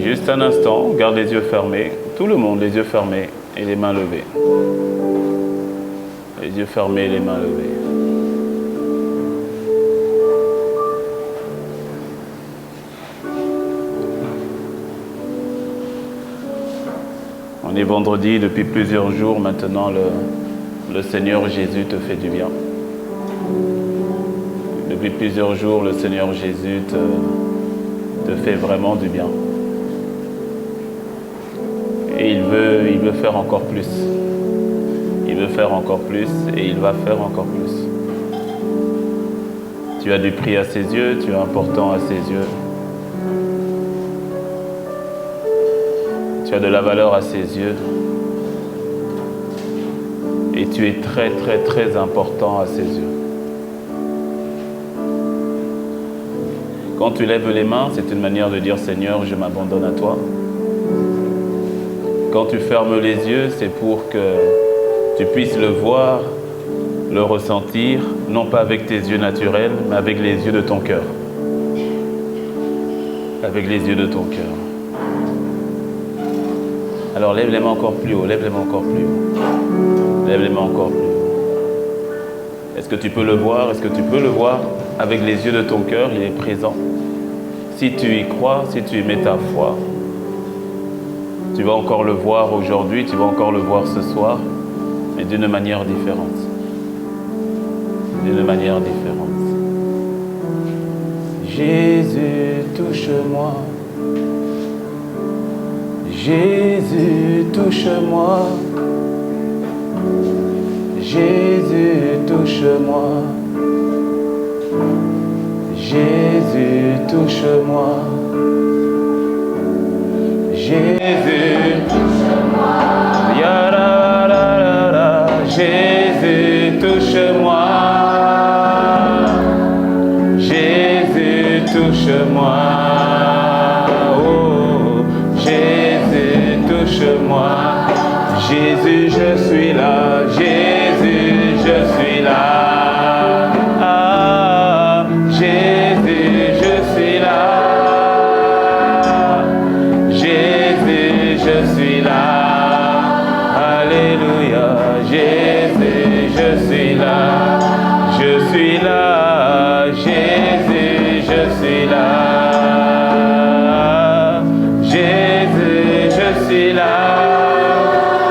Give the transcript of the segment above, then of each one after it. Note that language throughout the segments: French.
Juste un instant, garde les yeux fermés. Tout le monde, les yeux fermés et les mains levées. Les yeux fermés et les mains levées. On est vendredi depuis plusieurs jours maintenant. Le Seigneur Jésus te fait du bien. Depuis plusieurs jours, le Seigneur Jésus te fait vraiment du bien. Et il veut faire encore plus. Il veut faire encore plus et il va faire encore plus. Tu as du prix à ses yeux, tu es important à ses yeux. Tu as de la valeur à ses yeux. Et tu es très, très, très important à ses yeux. Quand tu lèves les mains, c'est une manière de dire « Seigneur, je m'abandonne à toi ». Quand tu fermes les yeux, c'est pour que tu puisses le voir, le ressentir, non pas avec tes yeux naturels, mais avec les yeux de ton cœur. Avec les yeux de ton cœur. Alors lève les mains encore plus haut, lève les mains encore plus haut. Lève les mains encore plus haut. Est-ce que tu peux le voir? Est-ce que tu peux le voir avec les yeux de ton cœur? Il est présent. Si tu y crois, si tu y mets ta foi, tu vas encore le voir aujourd'hui, tu vas encore le voir ce soir, mais d'une manière différente. D'une manière différente. Jésus, touche-moi. Jésus, touche-moi. Jésus, touche-moi. Jésus, touche-moi. Jésus, touche-moi. Jésus, touche-moi. Jésus, touche-moi. Oh, Jésus, touche-moi. Jésus, je suis là. Jésus, je suis là. Ah, Jésus, je suis là. Je suis là, alléluia, Jésus, je suis là, je suis là, Jésus, je suis là, Jésus, je suis là,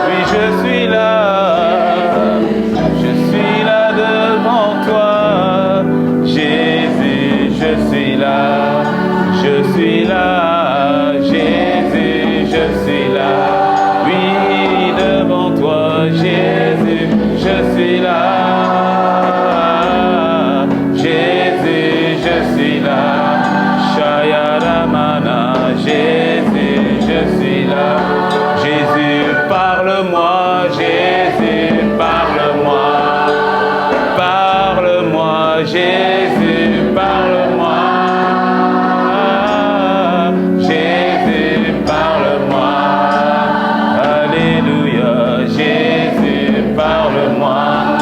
oui, je suis là devant toi, Jésus, je suis là, Jésus, je suis là, oui, devant toi, Jésus, je suis là, Jésus, je suis là, Shayaramana, Jésus, je suis là, Jésus, parle-moi, Jésus, parle-moi, parle-moi, Jésus, parle-moi. Parle-moi,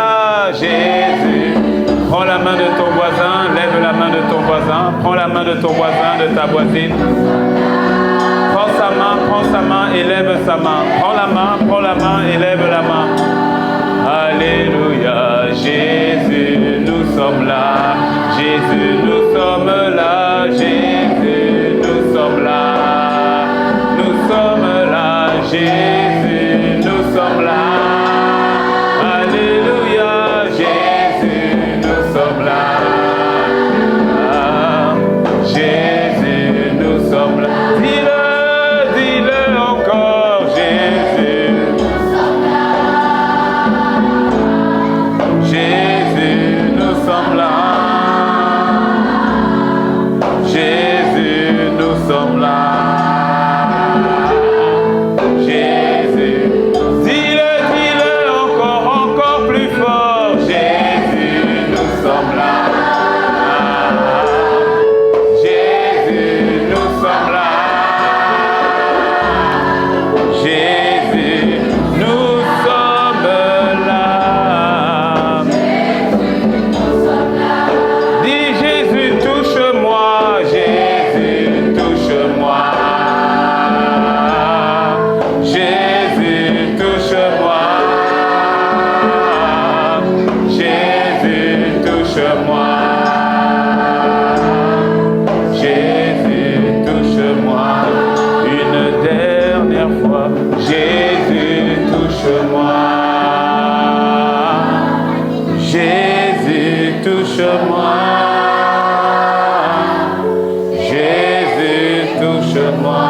Alléluia, Jésus. Prends la main de ton voisin, lève la main de ton voisin, prends la main de ton voisin, de ta voisine. Prends sa main et lève sa main. Prends la main et lève la main. Alléluia, Jésus, nous sommes là. Jésus, nous sommes là. Jésus, nous sommes là. Nous sommes là, Jésus, nous sommes là. Alléluia, Jésus, nous sommes là. Jésus, nous sommes là. Dis-le encore, Jésus. Jésus, nous sommes là. Jésus, nous sommes là. Jésus, dis-le encore plus fort. Jésus, nous sommes là. Jésus, nous sommes là. Jésus, nous sommes là. Dis Jésus, touche-moi. Jésus, touche-moi. Jésus, touche-moi. Jésus, touche-moi. Jésus, touche-moi. Une dernière fois. Jésus, touche-moi. Jésus, touche-moi. Jésus, touche-moi.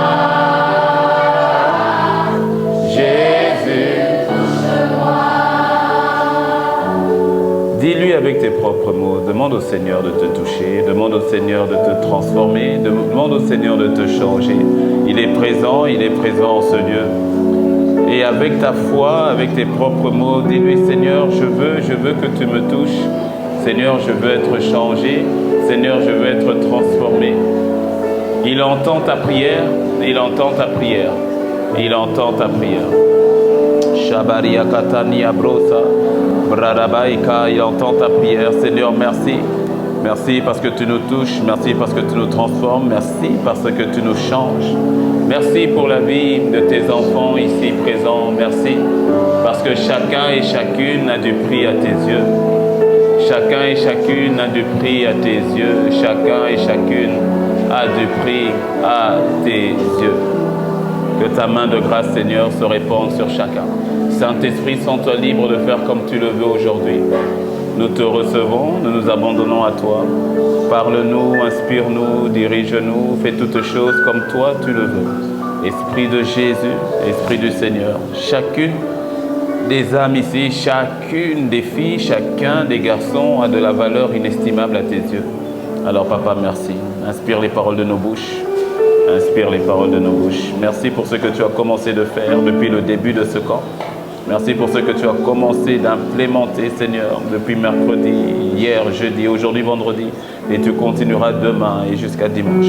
Jésus, touche-moi. Dis-lui avec tes propres mots, demande au Seigneur de te toucher, demande au Seigneur de te transformer, demande au Seigneur de te changer. Il est présent en ce lieu. Et avec ta foi, avec tes propres mots, dis-lui, Seigneur, je veux que tu me touches. Seigneur, je veux être changé. Seigneur, je veux être transformé. Il entend ta prière, il entend ta prière, il entend ta prière. Shabaria Katania Brosa, Bradabaika, il entend ta prière. Seigneur, merci. Merci parce que tu nous touches, merci parce que tu nous transformes, merci parce que tu nous changes. Merci pour la vie de tes enfants ici présents, merci parce que chacun et chacune a du prix à tes yeux. Chacun et chacune a du prix à tes yeux, chacun et chacune a du prix à tes yeux. Que ta main de grâce, Seigneur, se répande sur chacun. Saint-Esprit, sens-toi libre de faire comme tu le veux aujourd'hui. Nous te recevons, nous nous abandonnons à toi. Parle-nous, inspire-nous, dirige-nous, fais toutes choses comme toi tu le veux. Esprit de Jésus, Esprit du Seigneur, chacune des âmes ici, chacune des filles, chacun des garçons a de la valeur inestimable à tes yeux. Alors papa, merci. Inspire les paroles de nos bouches. Inspire les paroles de nos bouches. Merci pour ce que tu as commencé de faire depuis le début de ce camp. Merci pour ce que tu as commencé d'implémenter, Seigneur, depuis mercredi, hier, jeudi, aujourd'hui, vendredi. Et tu continueras demain et jusqu'à dimanche.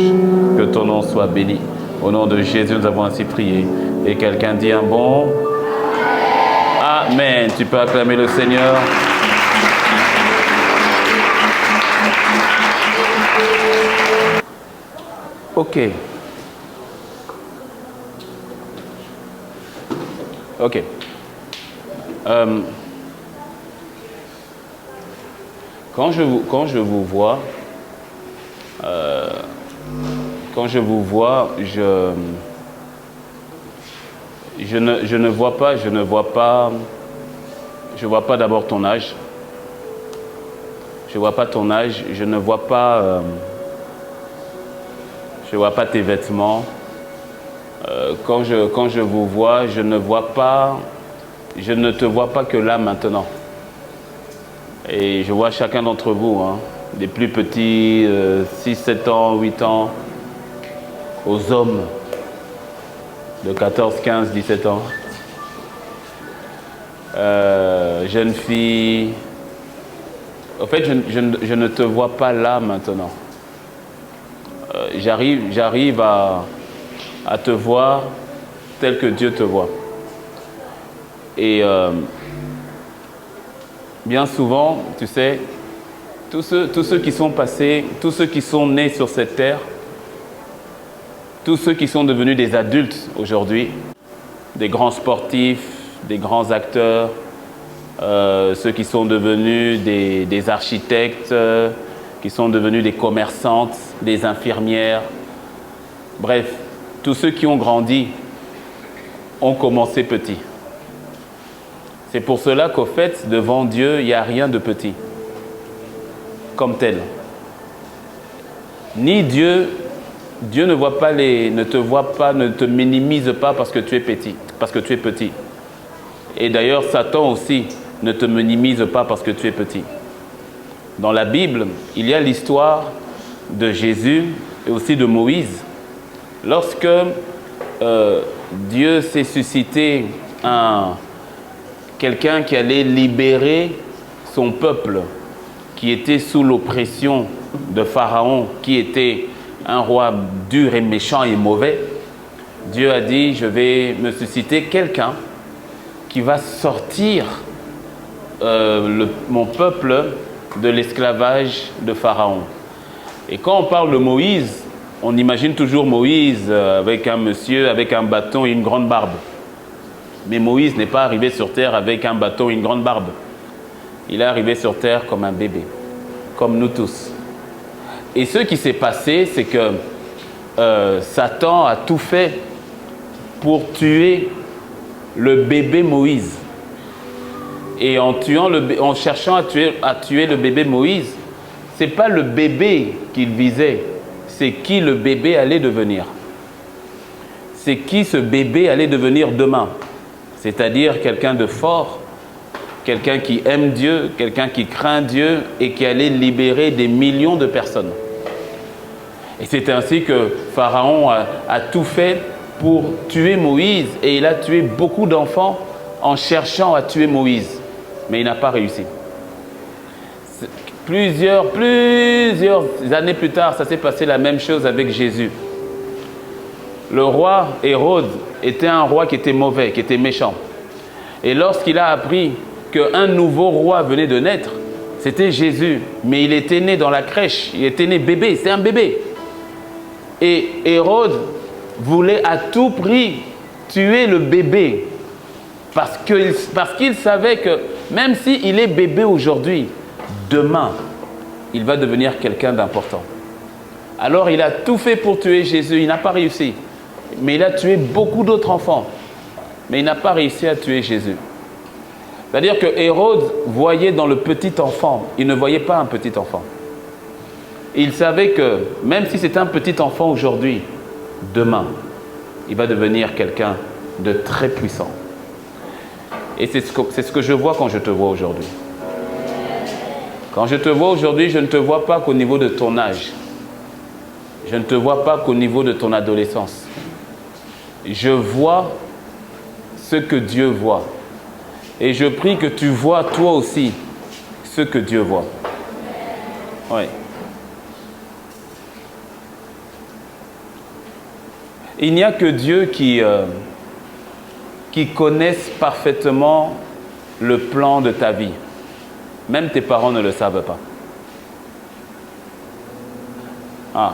Que ton nom soit béni. Au nom de Jésus, nous avons ainsi prié. Et quelqu'un dit un bon Amen. Tu peux acclamer le Seigneur. Ok. Ok. Quand je vous vois, je ne vois pas d'abord ton âge. Je vois pas ton âge. Je ne vois pas tes vêtements. Quand je vous vois, je ne te vois pas que là maintenant. Et je vois chacun d'entre vous, hein, des plus petits, 6, 7 ans, 8 ans, aux hommes de 14, 15, 17 ans, jeunes filles. En fait, je ne te vois pas là maintenant. J'arrive à te voir tel que Dieu te voit. Et bien souvent, tu sais, tous ceux qui sont passés, tous ceux qui sont nés sur cette terre, tous ceux qui sont devenus des adultes aujourd'hui, des grands sportifs, des grands acteurs, ceux qui sont devenus des architectes, qui sont devenus des commerçantes, des infirmières, bref, tous ceux qui ont grandi ont commencé petits. C'est pour cela qu'au fait, devant Dieu, il n'y a rien de petit, comme tel. Ni Dieu ne voit pas ne te voit pas, ne te minimise pas parce que tu es petit, Et d'ailleurs, Satan aussi ne te minimise pas parce que tu es petit. Dans la Bible, il y a l'histoire de Jésus et aussi de Moïse. Lorsque Dieu s'est suscité quelqu'un qui allait libérer son peuple, qui était sous l'oppression de Pharaon, qui était un roi dur et méchant et mauvais, Dieu a dit, je vais me susciter quelqu'un qui va sortir mon peuple de l'esclavage de Pharaon. Et quand on parle de Moïse, on imagine toujours Moïse avec un monsieur, avec un bâton et une grande barbe. Mais Moïse n'est pas arrivé sur terre avec un bâton et une grande barbe. Il est arrivé sur terre comme un bébé, comme nous tous. Et ce qui s'est passé, c'est que Satan a tout fait pour tuer le bébé Moïse. Et en cherchant à tuer le bébé Moïse, ce n'est pas le bébé qu'il visait, c'est qui le bébé allait devenir. C'est qui ce bébé allait devenir demain. C'est-à-dire quelqu'un de fort, quelqu'un qui aime Dieu, quelqu'un qui craint Dieu et qui allait libérer des millions de personnes. Et c'est ainsi que Pharaon a tout fait pour tuer Moïse et il a tué beaucoup d'enfants en cherchant à tuer Moïse. Mais il n'a pas réussi. Plusieurs années plus tard, ça s'est passé la même chose avec Jésus. Le roi Hérode était un roi qui était mauvais, qui était méchant. Et lorsqu'il a appris qu'un nouveau roi venait de naître, c'était Jésus. Mais il était né dans la crèche, il était né bébé, c'est un bébé. Et Hérode voulait à tout prix tuer le bébé. Parce qu'il savait que même s'il est bébé aujourd'hui, demain, il va devenir quelqu'un d'important. Alors il a tout fait pour tuer Jésus, il n'a pas réussi. Mais il a tué beaucoup d'autres enfants. Mais il n'a pas réussi à tuer Jésus. C'est-à-dire que Hérode voyait dans le petit enfant, il ne voyait pas un petit enfant. Il savait que même si c'est un petit enfant aujourd'hui, demain, il va devenir quelqu'un de très puissant. Et c'est ce que je vois quand je te vois aujourd'hui. Quand je te vois aujourd'hui, je ne te vois pas qu'au niveau de ton âge. Je ne te vois pas qu'au niveau de ton adolescence. Je vois ce que Dieu voit. Et je prie que tu vois toi aussi ce que Dieu voit. Oui. Il n'y a que Dieu qui connaisse parfaitement le plan de ta vie. Même tes parents ne le savent pas.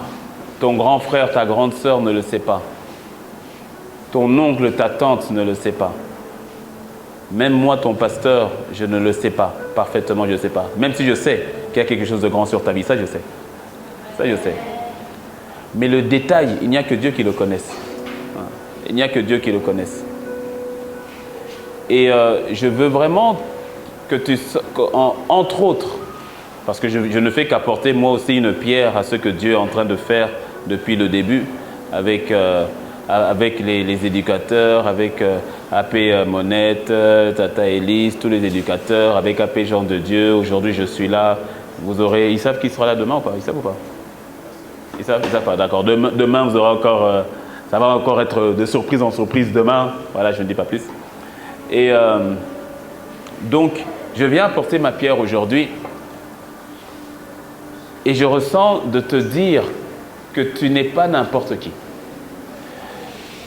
Ton grand frère, ta grande sœur ne le sait pas. Ton oncle, ta tante ne le sait pas. Même moi, ton pasteur, je ne le sais pas. Parfaitement, je ne sais pas. Même si je sais qu'il y a quelque chose de grand sur ta vie, ça je sais. Ça je sais. Mais le détail, il n'y a que Dieu qui le connaisse. Il n'y a que Dieu qui le connaisse. Et je veux vraiment que tu, entre autres, parce que je ne fais qu'apporter moi aussi une pierre à ce que Dieu est en train de faire depuis le début, avec les éducateurs, avec AP Monette, Tata Elise, tous les éducateurs, avec AP Jean de Dieu. Aujourd'hui, je suis là. Ils savent qui sera là demain ou pas? Ils savent ou pas? Ils savent pas, d'accord. Demain, vous aurez encore, ça va encore être de surprise en surprise demain. Voilà, je ne dis pas plus. Et donc, je viens apporter ma pierre aujourd'hui. Et je ressens de te dire que tu n'es pas n'importe qui.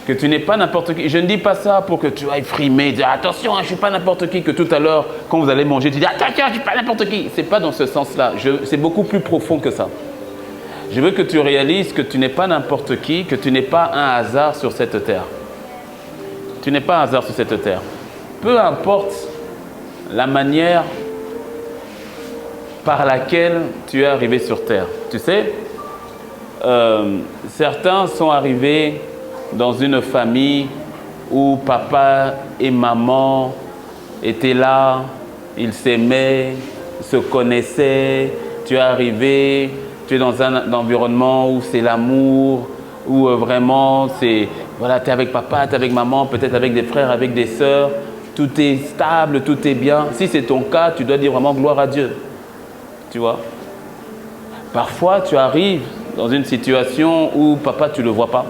Que tu n'es pas n'importe qui. Je ne dis pas ça pour que tu ailles frimer, dire attention, je ne suis pas n'importe qui, que tout à l'heure, quand vous allez manger, tu dis attention, je ne suis pas n'importe qui. Ce n'est pas dans ce sens-là. C'est beaucoup plus profond que ça. Je veux que tu réalises que tu n'es pas n'importe qui, que tu n'es pas un hasard sur cette terre. Tu n'es pas un hasard sur cette terre. Peu importe la manière par laquelle tu es arrivé sur terre. Tu sais, certains sont arrivés dans une famille où papa et maman étaient là, ils s'aimaient, se connaissaient. Tu es arrivé, tu es dans un environnement où c'est l'amour, où vraiment c'est, voilà, tu es avec papa, tu es avec maman, peut-être avec des frères, avec des sœurs. Tout est stable, tout est bien. Si c'est ton cas, tu dois dire vraiment gloire à Dieu. Tu vois? Parfois, tu arrives dans une situation où papa, tu ne le vois pas.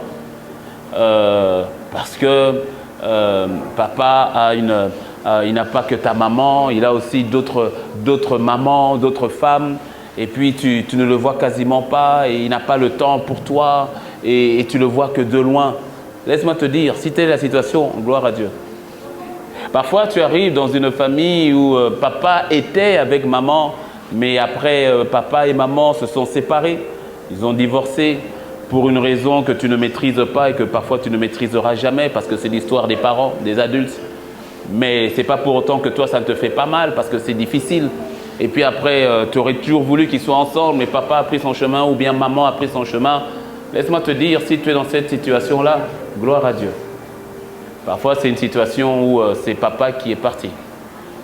Parce que papa il n'a pas que ta maman, il a aussi d'autres mamans, d'autres femmes. Et puis, tu ne le vois quasiment pas et il n'a pas le temps pour toi et tu le vois que de loin. Laisse-moi te dire, si telle est la situation, gloire à Dieu. Parfois, tu arrives dans une famille où papa était avec maman, mais après, papa et maman se sont séparés. Ils ont divorcé pour une raison que tu ne maîtrises pas et que parfois tu ne maîtriseras jamais parce que c'est l'histoire des parents, des adultes. Mais ce n'est pas pour autant que toi, ça ne te fait pas mal parce que c'est difficile. Et puis après, tu aurais toujours voulu qu'ils soient ensemble, mais papa a pris son chemin ou bien maman a pris son chemin. Laisse-moi te dire, si tu es dans cette situation-là, gloire à Dieu. Parfois, c'est une situation où c'est papa qui est parti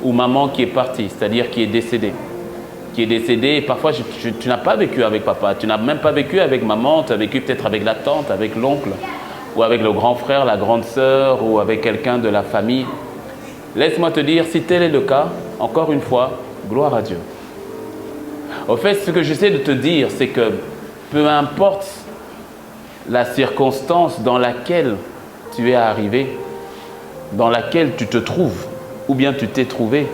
ou maman qui est partie, c'est-à-dire qui est décédée. Et parfois, tu n'as pas vécu avec papa, tu n'as même pas vécu avec maman, tu as vécu peut-être avec la tante, avec l'oncle, ou avec le grand frère, la grande sœur, ou avec quelqu'un de la famille. Laisse-moi te dire, si tel est le cas, encore une fois, gloire à Dieu. Au fait, ce que j'essaie de te dire, c'est que peu importe la circonstance dans laquelle tu es arrivé, dans laquelle tu te trouves, ou bien tu t'es trouvé,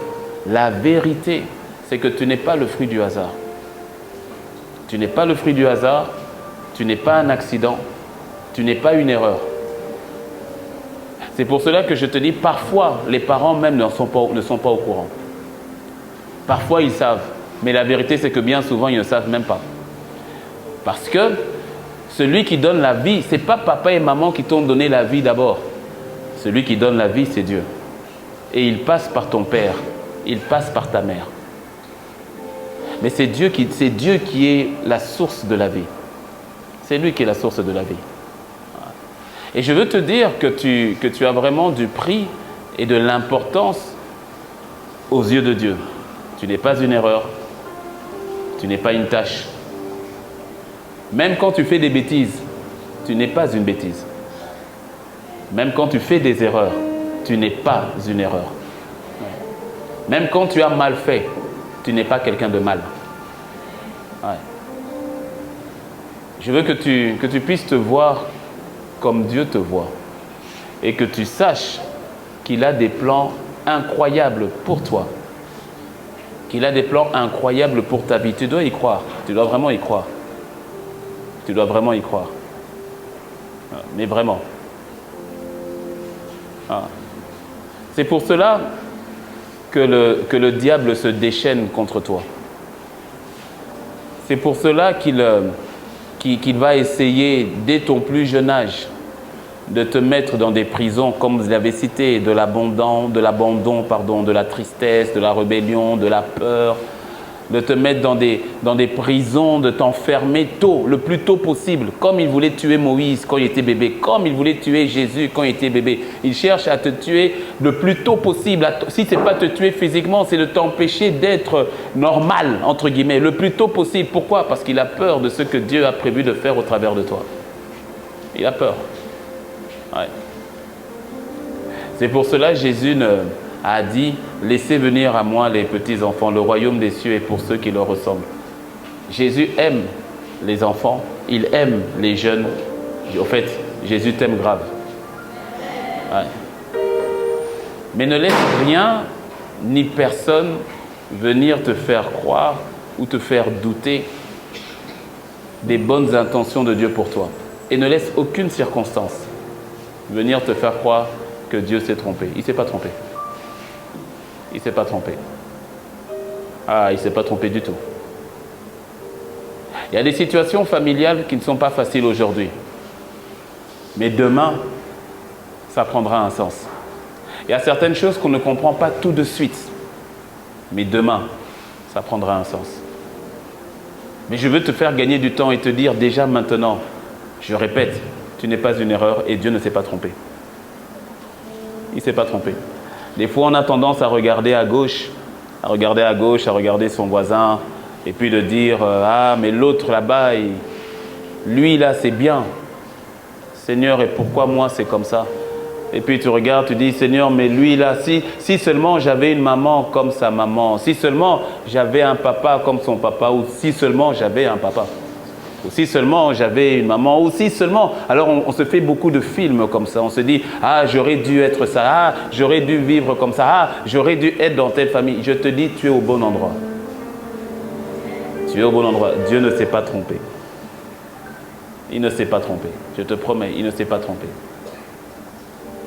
la vérité, c'est que tu n'es pas le fruit du hasard. Tu n'es pas le fruit du hasard, tu n'es pas un accident, tu n'es pas une erreur. C'est pour cela que je te dis, parfois, les parents même ne sont pas au courant. Parfois, ils savent, mais la vérité, c'est que bien souvent, ils ne savent même pas. Parce que celui qui donne la vie, ce n'est pas papa et maman qui t'ont donné la vie d'abord. Celui qui donne la vie, c'est Dieu. Et il passe par ton père, il passe par ta mère. Mais c'est Dieu qui est la source de la vie. C'est lui qui est la source de la vie. Et je veux te dire que tu as vraiment du prix et de l'importance aux yeux de Dieu. Tu n'es pas une erreur. Tu n'es pas une tâche. Même quand tu fais des bêtises, tu n'es pas une bêtise. Même quand tu fais des erreurs, tu n'es pas une erreur. Même quand tu as mal fait, tu n'es pas quelqu'un de mal. Ouais. Je veux que tu puisses te voir comme Dieu te voit. Et que tu saches qu'il a des plans incroyables pour toi. Qu'il a des plans incroyables pour ta vie. Tu dois y croire. Tu dois vraiment y croire. Tu dois vraiment y croire. Mais vraiment. C'est pour cela que le diable se déchaîne contre toi. C'est pour cela qu'il va essayer, dès ton plus jeune âge, de te mettre dans des prisons, comme vous l'avez cité, de l'abandon, de la tristesse, de la rébellion, de la peur, de te mettre dans des prisons, de t'enfermer tôt, le plus tôt possible, comme il voulait tuer Moïse quand il était bébé, comme il voulait tuer Jésus quand il était bébé. Il cherche à te tuer le plus tôt possible. Si ce n'est pas te tuer physiquement, c'est de t'empêcher d'être normal, entre guillemets, le plus tôt possible. Pourquoi? Parce qu'il a peur de ce que Dieu a prévu de faire au travers de toi. Il a peur. Ouais. C'est pour cela que Jésus a dit « Laissez venir à moi les petits enfants, le royaume des cieux est pour ceux qui leur ressemblent. » Jésus aime les enfants, il aime les jeunes. En fait, Jésus t'aime grave. Ouais. Mais ne laisse rien ni personne venir te faire croire ou te faire douter des bonnes intentions de Dieu pour toi. Et ne laisse aucune circonstance venir te faire croire que Dieu s'est trompé. Il ne s'est pas trompé. Il ne s'est pas trompé. Ah, il ne s'est pas trompé du tout. Il y a des situations familiales qui ne sont pas faciles aujourd'hui. Mais demain, ça prendra un sens. Il y a certaines choses qu'on ne comprend pas tout de suite. Mais demain, ça prendra un sens. Mais je veux te faire gagner du temps et te dire déjà maintenant, je répète, tu n'es pas une erreur et Dieu ne s'est pas trompé. Il ne s'est pas trompé. Des fois, on a tendance à regarder à gauche, à regarder son voisin, et puis de dire, ah, mais l'autre là-bas, lui là, c'est bien. Seigneur, et pourquoi moi c'est comme ça? Et puis tu regardes, tu dis, Seigneur, mais lui là, si seulement j'avais une maman comme sa maman, si seulement j'avais un papa comme son papa, ou si seulement j'avais un papa, ou si seulement j'avais une maman, ou si seulement... Alors on se fait beaucoup de films comme ça, on se dit, ah, j'aurais dû être ça, ah, j'aurais dû vivre comme ça, ah, j'aurais dû être dans telle famille. Je te dis, tu es au bon endroit. Tu es au bon endroit. Dieu ne s'est pas trompé. Il ne s'est pas trompé. Je te promets, il ne s'est pas trompé.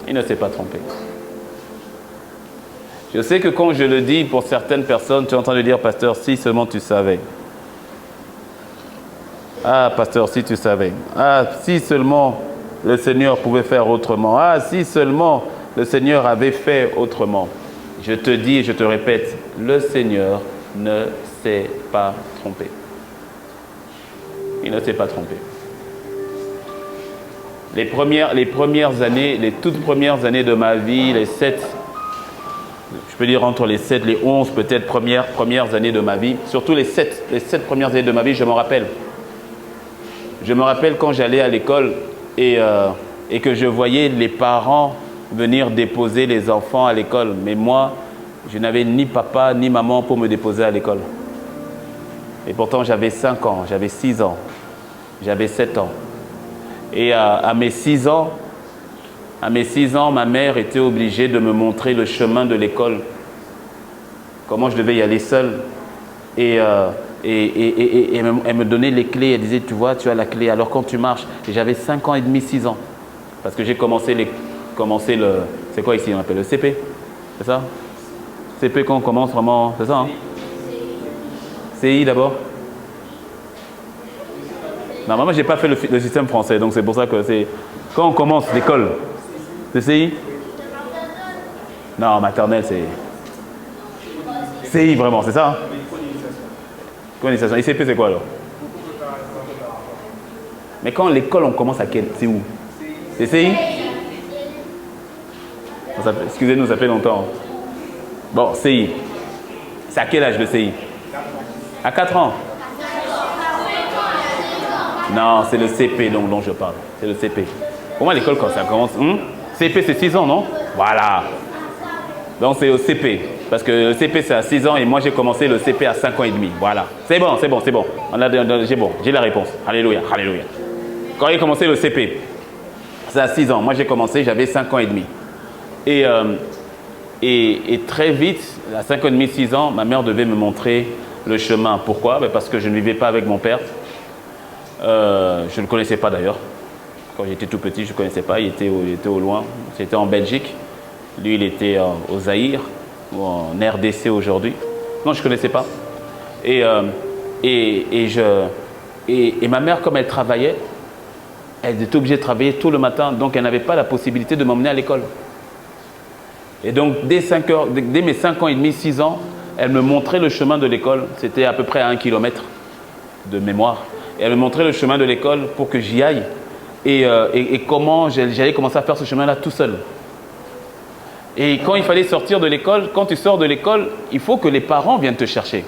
Il ne s'est pas trompé. Je sais que quand je le dis pour certaines personnes, tu es en train de dire, pasteur, si seulement tu savais. Ah, pasteur, si tu savais. Ah, si seulement le Seigneur pouvait faire autrement. Ah, si seulement le Seigneur avait fait autrement. Je te dis et je te répète, le Seigneur ne s'est pas trompé. Il ne s'est pas trompé. Les toutes premières années de ma vie, les 7, je peux dire entre les 7, les 11 peut-être premières années de ma vie, surtout les 7 premières années de ma vie, je m'en rappelle. Je me rappelle quand j'allais à l'école et que je voyais les parents venir déposer les enfants à l'école. Mais moi, je n'avais ni papa ni maman pour me déposer à l'école. Et pourtant, j'avais 5 ans, j'avais 6 ans, j'avais 7 ans. Et à mes 6 ans, ma mère était obligée de me montrer le chemin de l'école. Comment je devais y aller seule. Et elle me donnait les clés. Elle disait, tu vois, tu as la clé. Alors quand tu marches, et j'avais 5 ans et demi, 6 ans. Parce que j'ai commencé le... C'est quoi ici on appelle le CP? C'est ça? CP quand on commence vraiment... C'est ça, hein? CI d'abord? Non, moi, je n'ai pas fait le système français, donc c'est pour ça que c'est... Quand on commence l'école, c'est CI? Non, maternelle, c'est... CI, vraiment, c'est ça? Hein? Colonisation. Et CP, c'est quoi, alors? Mais quand l'école, on commence à quel? C'est où? C'est CI? Excusez-nous, ça fait longtemps. Bon, CI. C'est à quel âge le CI? À 4 ans? Non, c'est le CP dont je parle. C'est le CP. Pour moi, l'école, quand ça commence... CP, c'est 6 ans, non? Voilà. Donc, c'est au CP. Parce que le CP, c'est à 6 ans et moi, j'ai commencé le CP à 5 ans et demi. Voilà. C'est bon, c'est bon, c'est bon. J'ai la réponse. Alléluia, alléluia. Quand j'ai commencé le CP, c'est à 6 ans. Moi, j'ai commencé, j'avais 5 ans et demi. Et très vite, à 5 ans et demi, 6 ans, ma mère devait me montrer le chemin. Pourquoi? Parce que je ne vivais pas avec mon père. Je ne le connaissais pas d'ailleurs. Quand j'étais tout petit, je ne connaissais pas. Il était au loin. C'était en Belgique. Lui, il était au Zaïre, ou en RDC aujourd'hui. Non, je ne connaissais pas. Et ma mère, comme elle travaillait, elle était obligée de travailler tout le matin. Donc, elle n'avait pas la possibilité de m'emmener à l'école. Et donc, dès mes 5 ans et demi, 6 ans, elle me montrait le chemin de l'école. C'était à peu près à 1 kilomètre de mémoire. Et elle me montrait le chemin de l'école pour que j'y aille. Et comment j'allais commencer à faire ce chemin-là tout seul. Et quand il fallait sortir de l'école, quand tu sors de l'école, il faut que les parents viennent te chercher.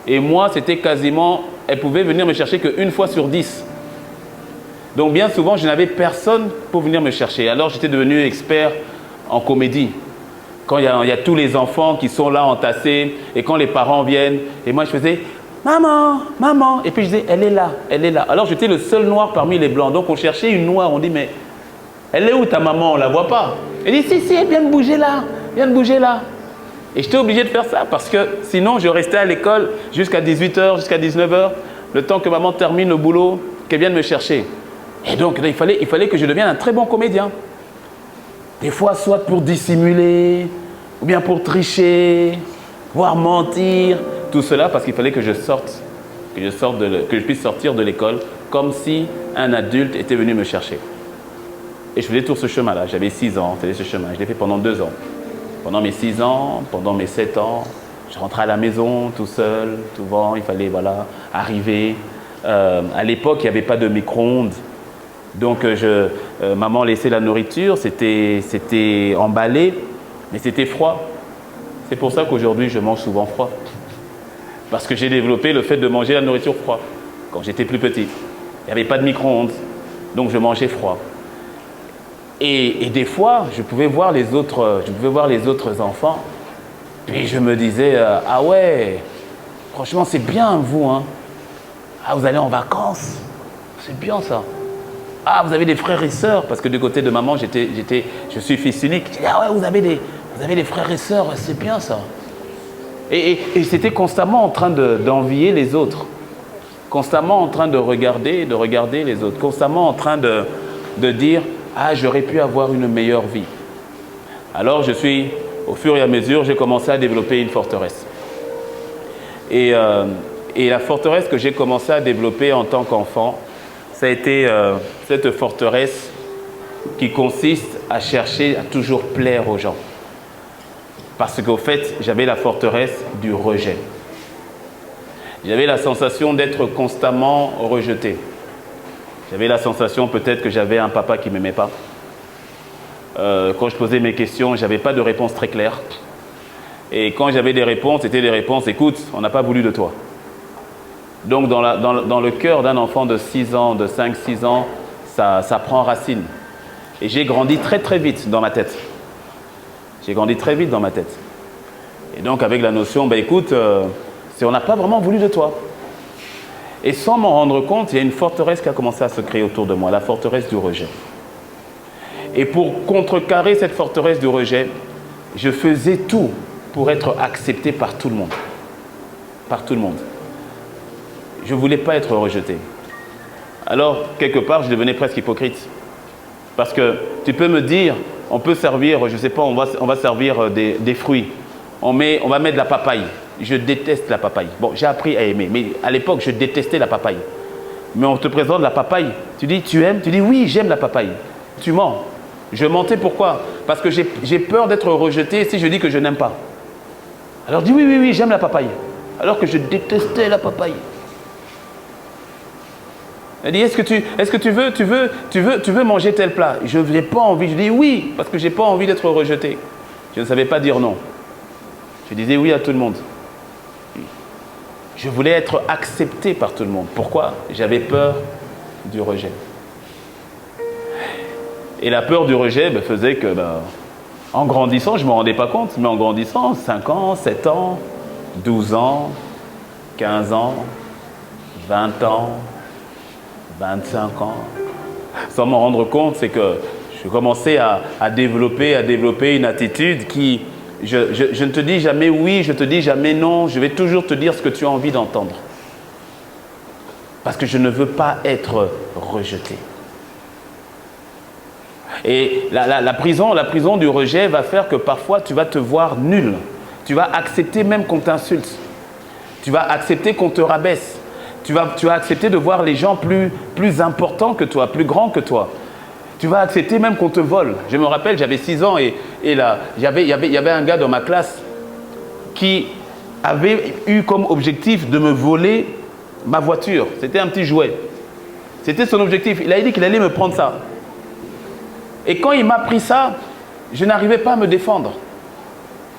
Et moi, c'était quasiment... Elle pouvait venir me chercher qu'une fois sur 10. Donc bien souvent, je n'avais personne pour venir me chercher. Alors j'étais devenu expert en comédie. Quand il y a tous les enfants qui sont là entassés et quand les parents viennent, et moi je faisais « Maman, maman !» Et puis je disais « Elle est là, elle est là !» Alors j'étais le seul noir parmi les blancs. Donc on cherchait une noire, on dit « Mais elle est où ta maman? On ne la voit pas. » Elle dit « Si, elle vient de bouger là, vient de bouger là. » Et j'étais obligé de faire ça parce que sinon je restais à l'école jusqu'à 18h, jusqu'à 19h, le temps que maman termine le boulot, qu'elle vienne me chercher. Et donc il fallait que je devienne un très bon comédien. Des fois, soit pour dissimuler, ou bien pour tricher, voire mentir. Tout cela parce qu'il fallait que je sorte, que je puisse sortir de l'école comme si un adulte était venu me chercher. Et je faisais tout ce chemin-là. J'avais 6 ans, je faisais ce chemin. Je l'ai fait pendant 2 ans. Pendant mes 6 ans, pendant mes 7 ans, je rentrais à la maison tout seul, souvent, il fallait arriver. À l'époque, il n'y avait pas de micro-ondes. Donc, maman laissait la nourriture, c'était emballé, mais c'était froid. C'est pour ça qu'aujourd'hui, je mange souvent froid. Parce que j'ai développé le fait de manger la nourriture froide. Quand j'étais plus petit, il n'y avait pas de micro-ondes, donc je mangeais froid. Et des fois, je pouvais voir les autres enfants, puis je me disais, ah ouais, franchement, c'est bien vous, hein. Ah, vous allez en vacances, c'est bien ça. Ah, vous avez des frères et sœurs, parce que du côté de maman, je suis fils unique. Je dis, ah ouais, vous avez des frères et sœurs, c'est bien ça. Et c'était constamment en train d'envier les autres, constamment en train de regarder les autres, constamment en train de dire, ah, j'aurais pu avoir une meilleure vie. Alors, au fur et à mesure, j'ai commencé à développer une forteresse. Et la forteresse que j'ai commencé à développer en tant qu'enfant, ça a été cette forteresse qui consiste à chercher à toujours plaire aux gens. Parce qu'au fait, j'avais la forteresse du rejet. J'avais la sensation d'être constamment rejeté. J'avais la sensation peut-être que j'avais un papa qui ne m'aimait pas. Quand je posais mes questions, je n'avais pas de réponse très claire. Et quand j'avais des réponses, c'était des réponses, écoute, on n'a pas voulu de toi. Donc dans le cœur d'un enfant de 6 ans, de 5-6 ans, ça prend racine. Et j'ai grandi très très vite dans ma tête. J'ai grandi très vite dans ma tête. Et donc avec la notion, écoute, on n'a pas vraiment voulu de toi. Et sans m'en rendre compte, il y a une forteresse qui a commencé à se créer autour de moi, la forteresse du rejet. Et pour contrecarrer cette forteresse du rejet, je faisais tout pour être accepté par tout le monde. Par tout le monde. Je ne voulais pas être rejeté. Alors, quelque part, je devenais presque hypocrite. Parce que tu peux me dire, on peut servir, je ne sais pas, on va servir des fruits. On va mettre de la papaye. Je déteste la papaye. Bon, j'ai appris à aimer, mais à l'époque, je détestais la papaye. Mais on te présente la papaye. Tu dis, tu aimes? Tu dis, oui, j'aime la papaye. Tu mens. Je mentais, pourquoi? Parce que j'ai peur d'être rejeté si je dis que je n'aime pas. Alors dis, oui, j'aime la papaye. Alors que je détestais la papaye. Elle dit, est-ce que tu veux manger tel plat? Je n'ai pas envie. Je dis oui, parce que je n'ai pas envie d'être rejeté. Je ne savais pas dire non. Je disais oui à tout le monde. Je voulais être accepté par tout le monde. Pourquoi? J'avais peur du rejet. Et la peur du rejet faisait que, en grandissant, je ne me rendais pas compte, mais en grandissant, 5 ans, 7 ans, 12 ans, 15 ans, 20 ans, 25 ans, sans m'en rendre compte, c'est que je commençais à développer une attitude qui, je ne te dis jamais oui, je ne te dis jamais non, je vais toujours te dire ce que tu as envie d'entendre. Parce que je ne veux pas être rejeté. Et la prison du rejet va faire que parfois tu vas te voir nul. Tu vas accepter même qu'on t'insulte. Tu vas accepter qu'on te rabaisse. Tu vas accepter de voir les gens plus importants que toi, plus grands que toi. Tu vas accepter même qu'on te vole. Je me rappelle, j'avais 6 ans et là, il y avait un gars dans ma classe qui avait eu comme objectif de me voler ma voiture. C'était un petit jouet. C'était son objectif. Il a dit qu'il allait me prendre ça. Et quand il m'a pris ça, je n'arrivais pas à me défendre.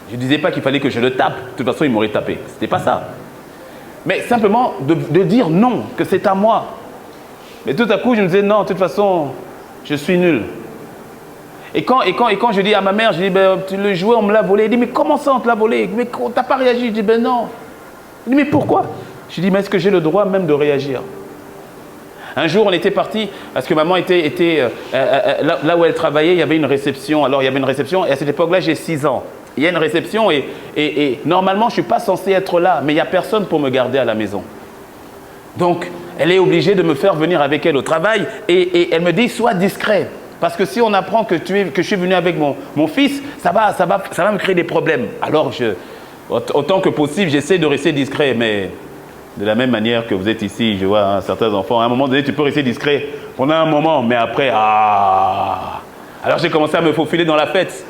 Je ne disais pas qu'il fallait que je le tape. De toute façon, il m'aurait tapé. Ce n'était pas ça. Mais simplement de dire non, que c'est à moi. Mais tout à coup, je me disais non, de toute façon, je suis nul. Et quand je dis à ma mère, je dis, le jouet, on me l'a volé. Elle dit, mais comment ça, on te l'a volé? Mais tu n'as pas réagi? Je dis, non. Elle dit, mais pourquoi? Je dis, mais est-ce que j'ai le droit même de réagir? Un jour, on était parti, parce que maman était là où elle travaillait, il y avait une réception. Alors, il y avait une réception, et à cette époque-là, j'ai 6 ans. Il y a une réception, et normalement, je ne suis pas censé être là, mais il n'y a personne pour me garder à la maison. Donc, elle est obligée de me faire venir avec elle au travail, et elle me dit, sois discret. Parce que si on apprend que je suis venu avec mon fils, ça va me créer des problèmes. Alors, autant que possible, j'essaie de rester discret. Mais de la même manière que vous êtes ici, je vois hein, certains enfants, à un moment donné, tu peux rester discret pendant un moment. Mais après, Alors, j'ai commencé à me faufiler dans la fête.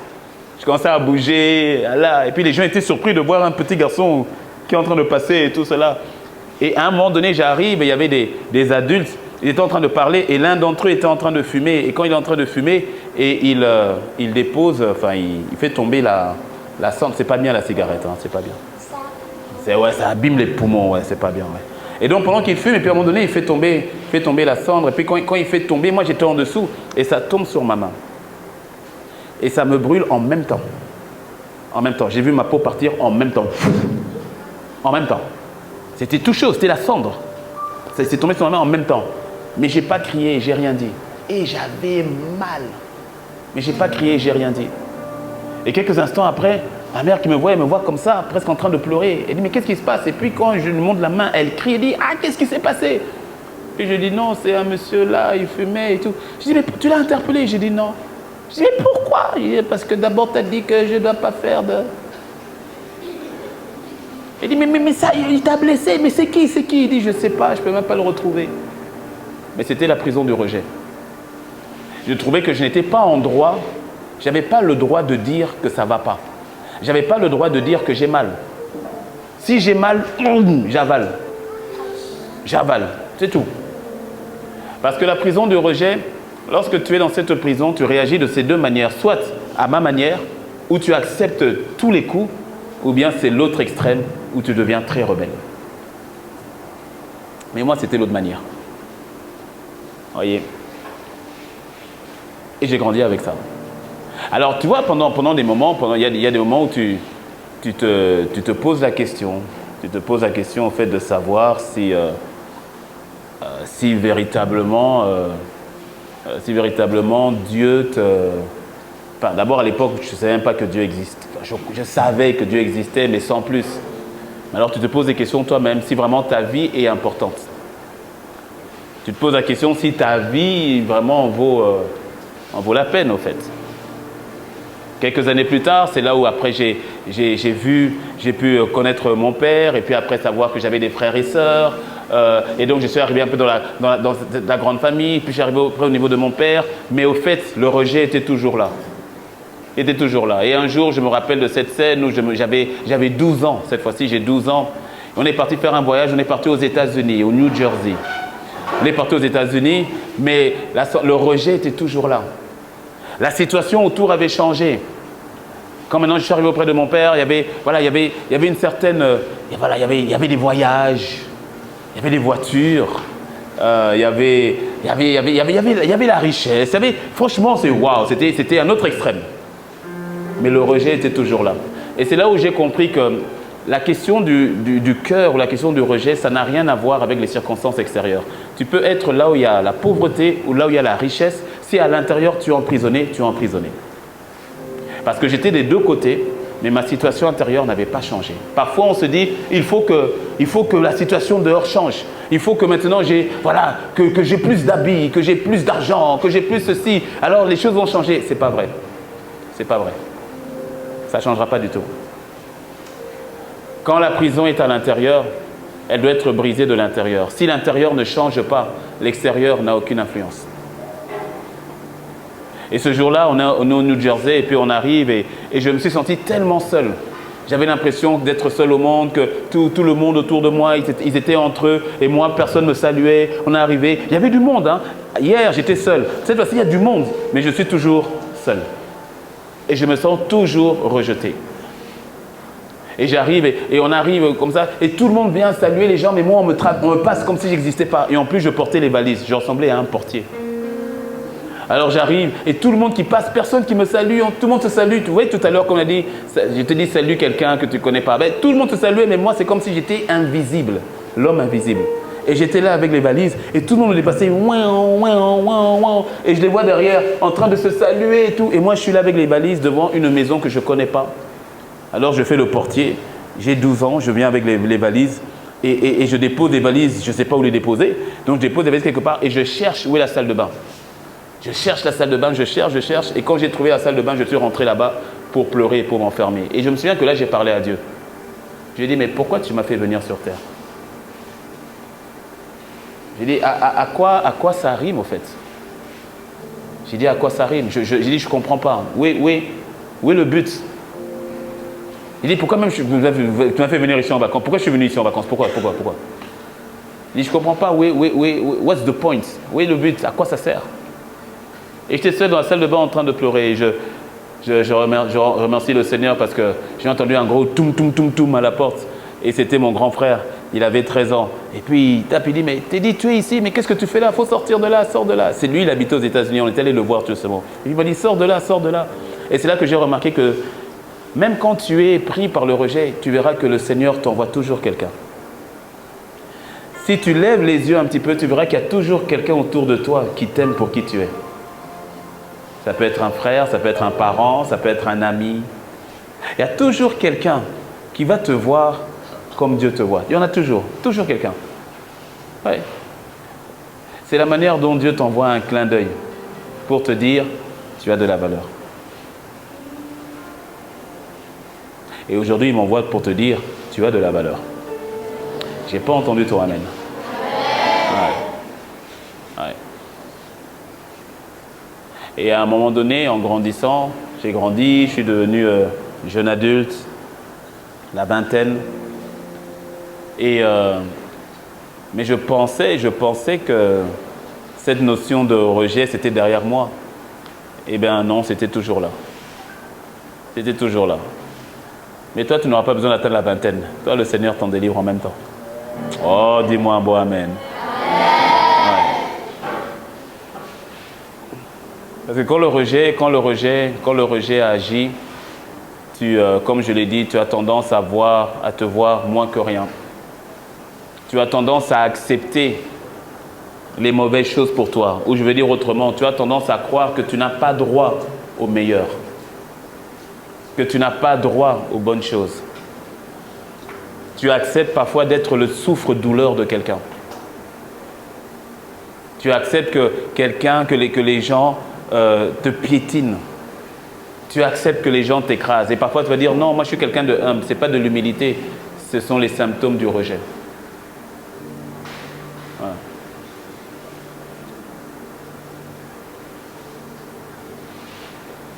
Je commençais à bouger. Là, et puis, les gens étaient surpris de voir un petit garçon qui est en train de passer et tout cela. Et à un moment donné, j'arrive et il y avait des adultes. Ils étaient en train de parler et l'un d'entre eux était en train de fumer. Et quand il est en train de fumer, et il dépose, enfin, il fait tomber la cendre. C'est pas bien la cigarette, hein, c'est pas bien. Ouais, ça abîme les poumons, ouais, c'est pas bien. Ouais. Et donc pendant qu'il fume, et puis à un moment donné, il fait tomber la cendre. Et puis quand il fait tomber, moi j'étais en dessous et ça tombe sur ma main. Et ça me brûle en même temps. En même temps. J'ai vu ma peau partir en même temps. En même temps. C'était tout chaud, c'était la cendre. Ça s'est tombé sur ma main en même temps. Mais je n'ai pas crié, j'ai rien dit. Et j'avais mal. Mais je n'ai pas crié, j'ai rien dit. Et quelques instants après, ma mère qui me voit, elle me voit comme ça, presque en train de pleurer. Elle dit, mais qu'est-ce qui se passe? Et puis quand je lui montre la main, elle crie, elle dit, ah, qu'est-ce qui s'est passé? Puis je dis, non, c'est un monsieur là, il fumait et tout. Je dis, mais tu l'as interpellé? J'ai dit, non. Je dis, mais pourquoi? Il dit, parce que d'abord, tu as dit que je ne dois pas faire de... Il dit, mais ça, il t'a blessé, mais c'est qui? Il dit, je ne sais pas, je ne peux même pas le retrouver. Mais c'était la prison du rejet. Je trouvais que je n'étais pas en droit, je n'avais pas le droit de dire que ça ne va pas. Je n'avais pas le droit de dire que j'ai mal. Si j'ai mal, j'avale. J'avale, c'est tout. Parce que la prison du rejet, lorsque tu es dans cette prison, tu réagis de ces deux manières. Soit à ma manière, où tu acceptes tous les coups, ou bien c'est l'autre extrême, où tu deviens très rebelle. Mais moi, c'était l'autre manière. Voyez. Et j'ai grandi avec ça. Alors, tu vois, pendant des moments, il y a des moments où tu te poses la question. Tu te poses la question, au fait, de savoir si véritablement Dieu te... Enfin, d'abord, à l'époque, je ne savais même pas que Dieu existe. Je savais que Dieu existait, mais sans plus. Alors, tu te poses des questions toi-même, si vraiment ta vie est importante. Tu te poses la question si ta vie vraiment en vaut la peine, au fait. Quelques années plus tard, c'est là où après j'ai pu connaître mon père et puis après savoir que j'avais des frères et sœurs. Et donc je suis arrivé un peu dans la grande famille, puis je suis arrivé au niveau de mon père. Mais au fait, le rejet était toujours là. Et un jour, je me rappelle de cette scène où j'avais 12 ans. Cette fois-ci, j'ai 12 ans. On est parti faire un voyage, on est parti aux États-Unis, au New Jersey. On est parti aux États-Unis, mais le rejet était toujours là. La situation autour avait changé. Quand maintenant je suis arrivé auprès de mon père, il y avait une certaine... il y avait des voyages, il y avait des voitures, il y avait la richesse. Franchement, c'est waouh, c'était un autre extrême. Mais le rejet était toujours là. Et c'est là où j'ai compris que la question du cœur ou la question du rejet, ça n'a rien à voir avec les circonstances extérieures. Tu peux être là où il y a la pauvreté ou là où il y a la richesse. Si à l'intérieur tu es emprisonné, tu es emprisonné. Parce que j'étais des deux côtés, mais ma situation intérieure n'avait pas changé. Parfois on se dit, il faut que la situation dehors change. Il faut que maintenant que j'ai plus d'habits, que j'ai plus d'argent, que j'ai plus ceci. Alors les choses vont changer. C'est pas vrai. C'est pas vrai. Ça ne changera pas du tout. Quand la prison est à l'intérieur, elle doit être brisée de l'intérieur. Si l'intérieur ne change pas, l'extérieur n'a aucune influence. Et ce jour-là, on est au New Jersey et puis on arrive et je me suis senti tellement seul. J'avais l'impression d'être seul au monde, que tout le monde autour de moi, ils étaient entre eux et moi, personne ne me saluait. On est arrivé, il y avait du monde. Hein. Hier, j'étais seul. Cette fois-ci, il y a du monde, mais je suis toujours seul. Et je me sens toujours rejeté. Et j'arrive et on arrive comme ça et tout le monde vient saluer les gens, mais moi on me passe comme si je n'existais pas. Et en plus je portais les valises, je ressemblais à un portier. Alors j'arrive et tout le monde qui passe, personne qui me salue, tout le monde se salue. Tu vois, tout à l'heure qu'on a dit, je te dis salue quelqu'un que tu ne connais pas. Ben, tout le monde se saluait, mais moi c'est comme si j'étais invisible, l'homme invisible. Et j'étais là avec les valises et tout le monde me dépassait, et je les vois derrière en train de se saluer et tout. Et moi je suis là avec les valises devant une maison que je ne connais pas. Alors je fais le portier, j'ai 12 ans, je viens avec les valises et je dépose des valises, je ne sais pas où les déposer. Donc je dépose des valises quelque part et je cherche où est la salle de bain. Je cherche la salle de bain, je cherche. Et quand j'ai trouvé la salle de bain, je suis rentré là-bas pour pleurer, pour m'enfermer. Et je me souviens que là, j'ai parlé à Dieu. Je lui ai dit, mais pourquoi tu m'as fait venir sur terre? J'ai dit, à quoi ça rime, au fait? J'ai dit, à quoi ça rime? J'ai dit, je ne comprends pas. Où est le but? Il dit, pourquoi même tu m'as fait venir ici en vacances? Pourquoi je suis venu ici en vacances? Pourquoi? Il dit, je ne comprends pas. What's the point? Où est le but? À quoi ça sert? Et j'étais seul dans la salle de bain en train de pleurer. Et je remercie le Seigneur parce que j'ai entendu un gros toum à la porte. Et c'était mon grand frère. Il avait 13 ans. Et puis il tape, il dit, mais t'es dit, tu es ici, mais qu'est-ce que tu fais là? Il faut sortir de là, sors de là. C'est lui, il habitait aux États-Unis. On est allé le voir justement. Il m'a dit, sors de là. Et c'est là que j'ai remarqué que même quand tu es pris par le rejet, tu verras que le Seigneur t'envoie toujours quelqu'un. Si tu lèves les yeux un petit peu, tu verras qu'il y a toujours quelqu'un autour de toi qui t'aime pour qui tu es. Ça peut être un frère, ça peut être un parent, ça peut être un ami. Il y a toujours quelqu'un qui va te voir comme Dieu te voit. Il y en a toujours quelqu'un. Oui. C'est la manière dont Dieu t'envoie un clin d'œil pour te dire, tu as de la valeur. Et aujourd'hui, il m'envoie pour te dire, tu as de la valeur. Je n'ai pas entendu ton amen. Ouais. Et à un moment donné, en grandissant, j'ai grandi, je suis devenu jeune adulte, la vingtaine. Mais je pensais que cette notion de rejet, c'était derrière moi. Eh bien non, c'était toujours là. C'était toujours là. Mais toi, tu n'auras pas besoin d'atteindre la vingtaine. Toi, le Seigneur t'en délivre en même temps. Oh, dis-moi un beau amen. Ouais. Parce que quand le rejet agit, comme je l'ai dit, tu as tendance à te voir moins que rien. Tu as tendance à accepter les mauvaises choses pour toi. Ou je veux dire autrement, tu as tendance à croire que tu n'as pas droit au meilleur. Que tu n'as pas droit aux bonnes choses. Tu acceptes parfois d'être le souffre-douleur de quelqu'un. Tu acceptes que les gens te piétinent. Tu acceptes que les gens t'écrasent. Et parfois tu vas dire, non, moi je suis quelqu'un de humble. Ce n'est pas de l'humilité, ce sont les symptômes du rejet. Voilà.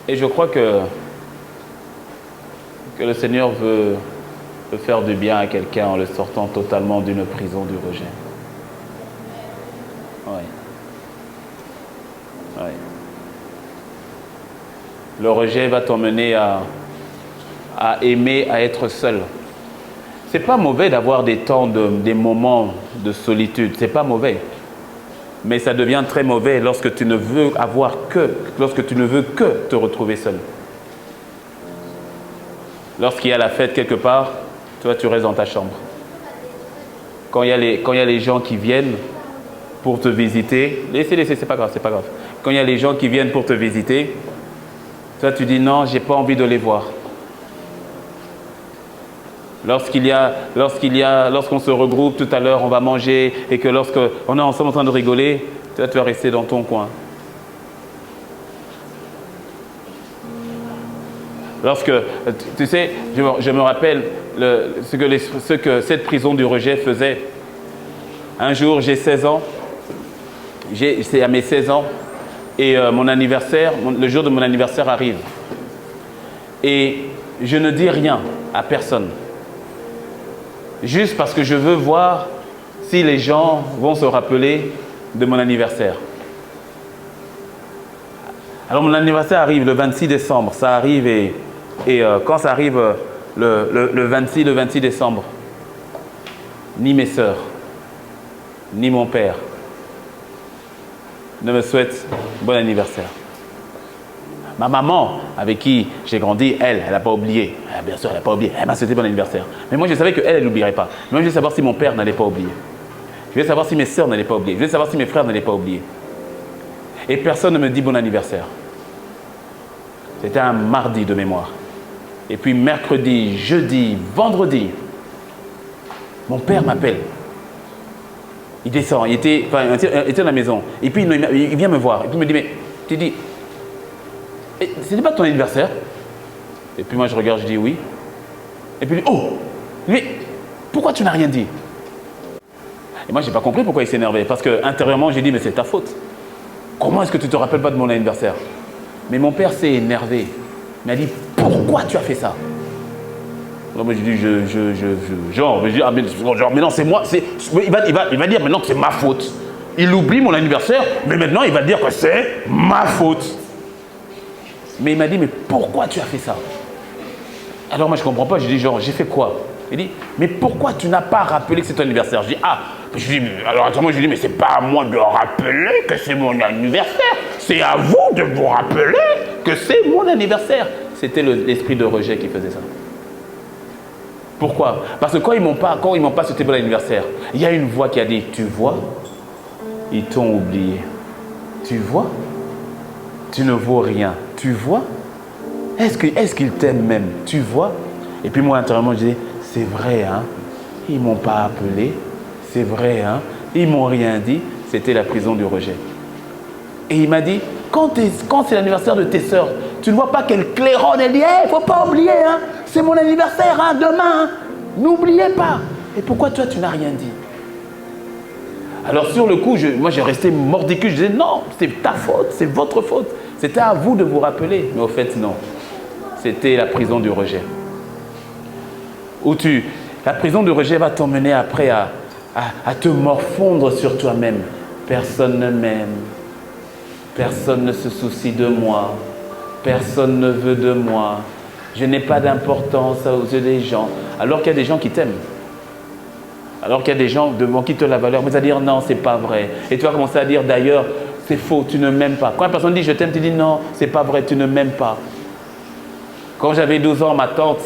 Et je crois que le Seigneur veut faire du bien à quelqu'un en le sortant totalement d'une prison du rejet. Oui. Oui. Le rejet va t'emmener à aimer, à être seul. C'est pas mauvais d'avoir des moments de solitude. C'est pas mauvais. Mais ça devient très mauvais lorsque tu ne veux que te retrouver seul. Lorsqu'il y a la fête quelque part, toi tu restes dans ta chambre. Quand il y a les gens qui viennent pour te visiter, laissez, c'est pas grave. Quand il y a les gens qui viennent pour te visiter, toi tu dis non, j'ai pas envie de les voir. Lorsqu'on se regroupe tout à l'heure, on va manger et que lorsqu'on est ensemble en train de rigoler, toi tu vas rester dans ton coin. Lorsque, tu sais, je me rappelle ce que cette prison du rejet faisait. Un jour, j'ai 16 ans, c'est à mes 16 ans, et mon anniversaire, le jour de mon anniversaire arrive. Et je ne dis rien à personne. Juste parce que je veux voir si les gens vont se rappeler de mon anniversaire. Alors mon anniversaire arrive le 26 décembre, ça arrive et quand ça arrive le 26 décembre, ni mes sœurs, ni mon père ne me souhaitent bon anniversaire. Ma maman, avec qui j'ai grandi, elle n'a pas oublié. Bien sûr, elle n'a pas oublié. Elle m'a souhaité bon anniversaire. Mais moi, je savais qu'elle n'oublierait pas. Mais moi, je voulais savoir si mon père n'allait pas oublier. Je voulais savoir si mes sœurs n'allaient pas oublier. Je voulais savoir si mes frères n'allaient pas oublier. Et personne ne me dit bon anniversaire. C'était un mardi de mémoire. Et puis mercredi, jeudi, vendredi, mon père m'appelle. Il descend, il était à la maison. Et puis il vient me voir. Et puis il me dit, mais t'ai dit, ce n'est pas ton anniversaire? Et puis moi je regarde, je dis oui. Et puis oh, lui, pourquoi tu n'as rien dit? Et moi je n'ai pas compris pourquoi il s'énervait. Parce que intérieurement j'ai dit, mais c'est ta faute. Comment est-ce que tu ne te rappelles pas de mon anniversaire? Mais mon père s'est énervé. Il m'a dit, pourquoi tu as fait ça? Alors moi, je dis, mais non, c'est moi. Il va dire maintenant que c'est ma faute. Il oublie mon anniversaire, mais maintenant il va dire que c'est ma faute. Mais il m'a dit, mais pourquoi tu as fait ça? Alors moi, je ne comprends pas. Je dis, j'ai fait quoi? Il dit, mais pourquoi tu n'as pas rappelé que c'est ton anniversaire? Je dis, alors attends, moi je dis, mais c'est pas à moi de rappeler que c'est mon anniversaire. C'est à vous de vous rappeler que c'est mon anniversaire. C'était l'esprit de rejet qui faisait ça. Pourquoi? Parce que quand ils m'ont pas souhaité bon anniversaire, il y a une voix qui a dit, tu vois, ils t'ont oublié. Tu vois, tu ne vaux rien. Tu vois, est-ce qu'ils t'aiment même? Tu vois? Et puis moi, intérieurement, je dis, c'est vrai, hein, ils ne m'ont pas appelé. C'est vrai, hein, ils ne m'ont rien dit. C'était la prison du rejet. Et il m'a dit, quand c'est l'anniversaire de tes sœurs, tu ne vois pas qu'elle claironne, elle dit, il ne faut pas oublier, hein, c'est mon anniversaire, hein, demain, hein, n'oubliez pas. Et pourquoi toi, tu n'as rien dit? Alors sur le coup, moi j'ai resté mordicus, je disais, non, c'est ta faute, c'est votre faute. C'était à vous de vous rappeler. Mais au fait, non. C'était la prison du rejet. La prison du rejet va t'emmener après à te morfondre sur toi-même. Personne ne m'aime. Personne ne se soucie de moi. Personne ne veut de moi. Je n'ai pas d'importance aux yeux des gens. Alors qu'il y a des gens qui t'aiment. Alors qu'il y a des gens devant qui te la valeur. Mais tu vas dire non, c'est pas vrai. Et tu vas commencer à dire d'ailleurs, c'est faux, tu ne m'aimes pas. Quand une personne dit je t'aime, tu dis non, c'est pas vrai, tu ne m'aimes pas. Quand j'avais 12 ans, ma tante,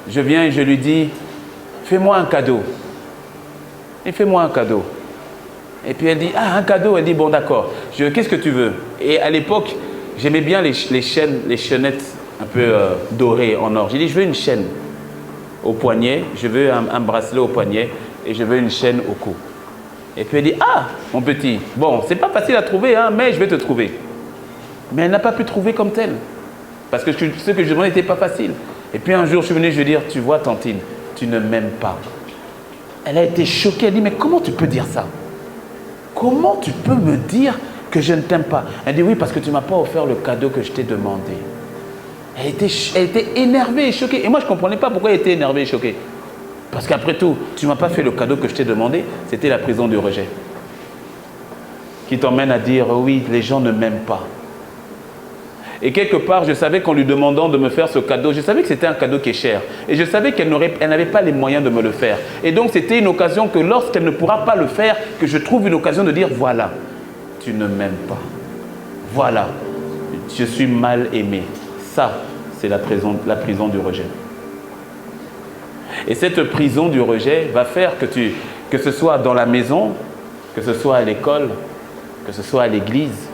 je viens et je lui dis, fais-moi un cadeau. Et fais-moi un cadeau. Et puis elle dit, ah, un cadeau. Elle dit, bon, d'accord. Qu'est-ce que tu veux? Et à l'époque, j'aimais bien les chaînettes un peu dorées en or. J'ai dit, je veux une chaîne au poignet, je veux un bracelet au poignet et je veux une chaîne au cou. Et puis elle dit, ah, mon petit, bon, c'est pas facile à trouver, hein, mais je vais te trouver. Mais elle n'a pas pu trouver comme telle. Parce que ce que je demandais n'était pas facile. Et puis un jour, je suis venu, je lui dire, tu vois, Tantine, tu ne m'aimes pas. Elle a été choquée, elle dit, mais comment tu peux dire ça? Comment tu peux me dire que je ne t'aime pas? Elle dit, oui, parce que tu ne m'as pas offert le cadeau que je t'ai demandé. Elle était énervée et choquée. Et moi, je ne comprenais pas pourquoi elle était énervée et choquée. Parce qu'après tout, tu ne m'as pas fait le cadeau que je t'ai demandé. C'était la prison du rejet. Qui t'emmène à dire, oui, les gens ne m'aiment pas. Et quelque part, je savais qu'en lui demandant de me faire ce cadeau, je savais que c'était un cadeau qui est cher. Et je savais qu'elle n'avait pas les moyens de me le faire. Et donc, c'était une occasion que lorsqu'elle ne pourra pas le faire, que je trouve une occasion de dire, voilà, tu ne m'aimes pas. Voilà, je suis mal aimé. Ça, c'est la prison du rejet. Et cette prison du rejet va faire que ce soit dans la maison, que ce soit à l'école, que ce soit à l'église,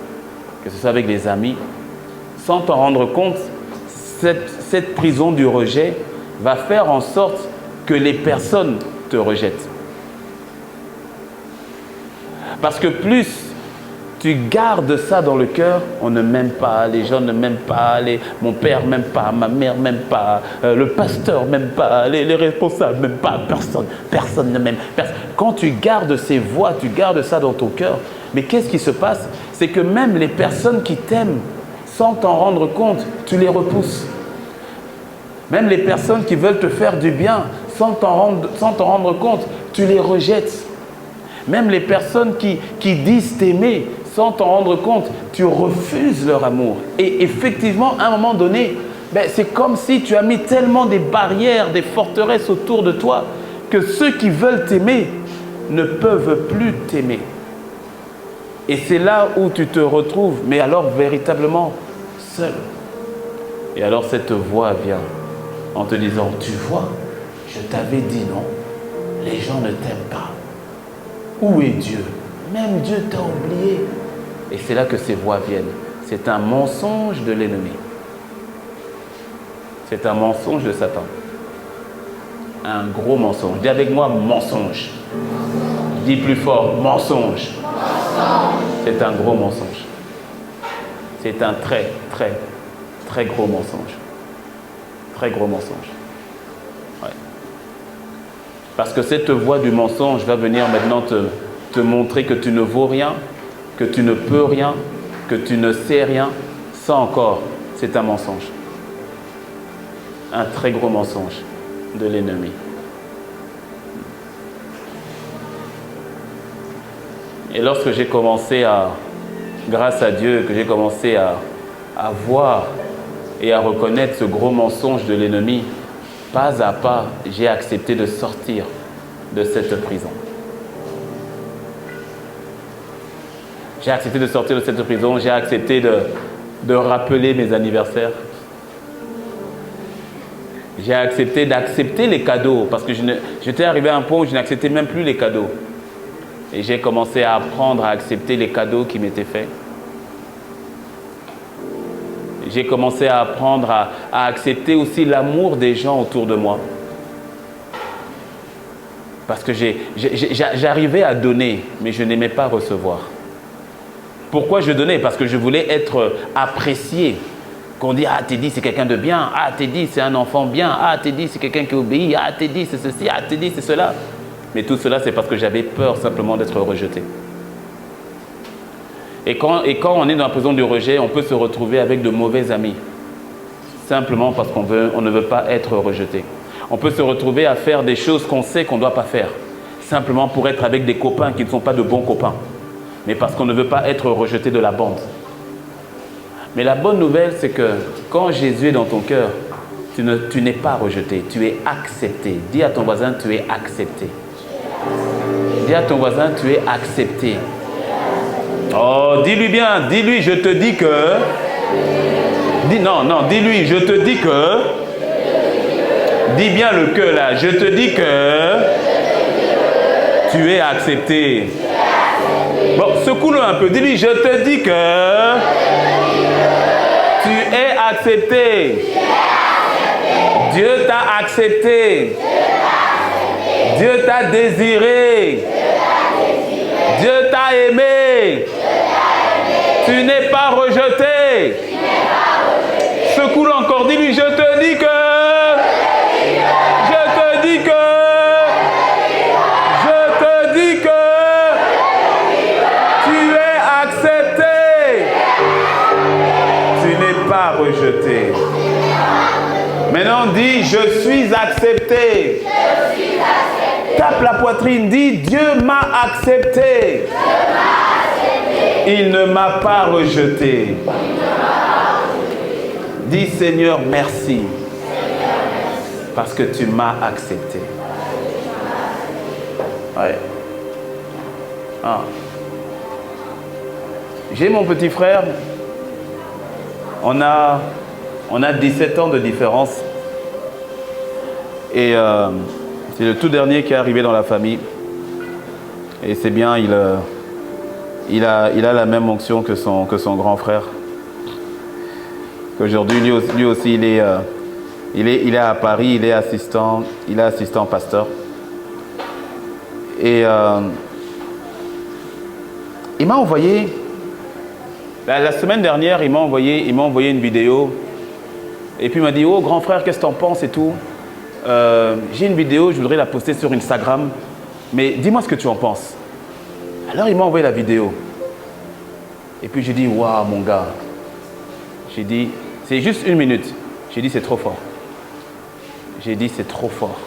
que ce soit avec les amis, sans t'en rendre compte, cette prison du rejet va faire en sorte que les personnes te rejettent. Parce que plus tu gardes ça dans le cœur, on ne m'aime pas, les gens ne m'aiment pas, mon père ne m'aime pas, ma mère ne m'aime pas, le pasteur ne m'aime pas, les responsables ne m'aiment pas, personne ne m'aime. Quand tu gardes ces voix, tu gardes ça dans ton cœur, mais qu'est-ce qui se passe? C'est que même les personnes qui t'aiment, sans t'en rendre compte, tu les repousses. Même les personnes qui veulent te faire du bien, sans t'en rendre compte, tu les rejettes. Même les personnes qui disent t'aimer, sans t'en rendre compte, tu refuses leur amour. Et effectivement, à un moment donné, c'est comme si tu as mis tellement des barrières, des forteresses autour de toi, que ceux qui veulent t'aimer ne peuvent plus t'aimer. Et c'est là où tu te retrouves, mais alors véritablement seul. Et alors cette voix vient en te disant, tu vois, je t'avais dit non, les gens ne t'aiment pas. Où est Dieu? Même Dieu t'a oublié. Et c'est là que ces voix viennent. C'est un mensonge de l'ennemi. C'est un mensonge de Satan. Un gros mensonge. Dis avec moi, mensonge. Dis plus fort, mensonge. C'est un gros mensonge. C'est un très, très, très gros mensonge. Très gros mensonge. Ouais. Parce que cette voix du mensonge va venir maintenant te montrer que tu ne vaux rien, que tu ne peux rien, que tu ne sais rien. Ça encore, c'est un mensonge. Un très gros mensonge de l'ennemi. Et lorsque j'ai commencé grâce à Dieu, que j'ai commencé à voir et à reconnaître ce gros mensonge de l'ennemi, pas à pas, j'ai accepté de sortir de cette prison. J'ai accepté de sortir de cette prison, j'ai accepté de rappeler mes anniversaires. J'ai accepté d'accepter les cadeaux, parce que j'étais arrivé à un point où je n'acceptais même plus les cadeaux. Et j'ai commencé à apprendre à accepter les cadeaux qui m'étaient faits. J'ai commencé à apprendre à accepter aussi l'amour des gens autour de moi. Parce que j'arrivais à donner, mais je n'aimais pas recevoir. Pourquoi je donnais? Parce que je voulais être apprécié. Qu'on dit, ah, Teddy, c'est quelqu'un de bien. Ah, Teddy, c'est un enfant bien. Ah, Teddy, c'est quelqu'un qui obéit. Ah, Teddy, c'est ceci. Ah, Teddy, c'est cela. Mais tout cela, c'est parce que j'avais peur simplement d'être rejeté. Et quand on est dans la prison du rejet, on peut se retrouver avec de mauvais amis. Simplement parce qu'on ne veut pas être rejeté. On peut se retrouver à faire des choses qu'on sait qu'on ne doit pas faire. Simplement pour être avec des copains qui ne sont pas de bons copains. Mais parce qu'on ne veut pas être rejeté de la bande. Mais la bonne nouvelle, c'est que quand Jésus est dans ton cœur, tu n'es pas rejeté, tu es accepté. Dis à ton voisin, tu es accepté. Dis à ton voisin, tu es accepté. Oh, dis-lui bien, dis-lui, je te dis que... dis-lui, je te dis que... Dis bien le que là, je te dis que... Tu es accepté. Bon, secoue-le un peu, dis-lui, je te dis que... Tu es accepté. Dieu t'a accepté. Dieu t'a désiré. Dieu t'a aimé. Tu n'es pas rejeté. Secoue-le encore, dis-lui, je te dis que... Je te dis que... Je te dis que... Tu es accepté. Tu n'es pas rejeté. Maintenant, dis, je suis accepté. Je suis accepté. Tape la poitrine, dis, Dieu m'a accepté. Il ne m'a pas rejeté. Dis, Seigneur, merci. Parce que tu m'as accepté. Ouais. Ah. J'ai mon petit frère. On a 17 ans de différence. Et c'est le tout dernier qui est arrivé dans la famille. Et c'est bien, il a la même onction que son grand frère. Aujourd'hui, lui aussi, il est à Paris, il est assistant pasteur. Et il m'a envoyé, la semaine dernière, il m'a envoyé une vidéo. Et puis il m'a dit, oh grand frère, qu'est-ce que t'en penses et tout. J'ai une vidéo, je voudrais la poster sur Instagram. Mais dis-moi ce que tu en penses. Alors il m'a envoyé la vidéo. Et puis j'ai dit, waouh mon gars. J'ai dit, c'est juste 1 minute. J'ai dit, c'est trop fort. J'ai dit, c'est trop fort.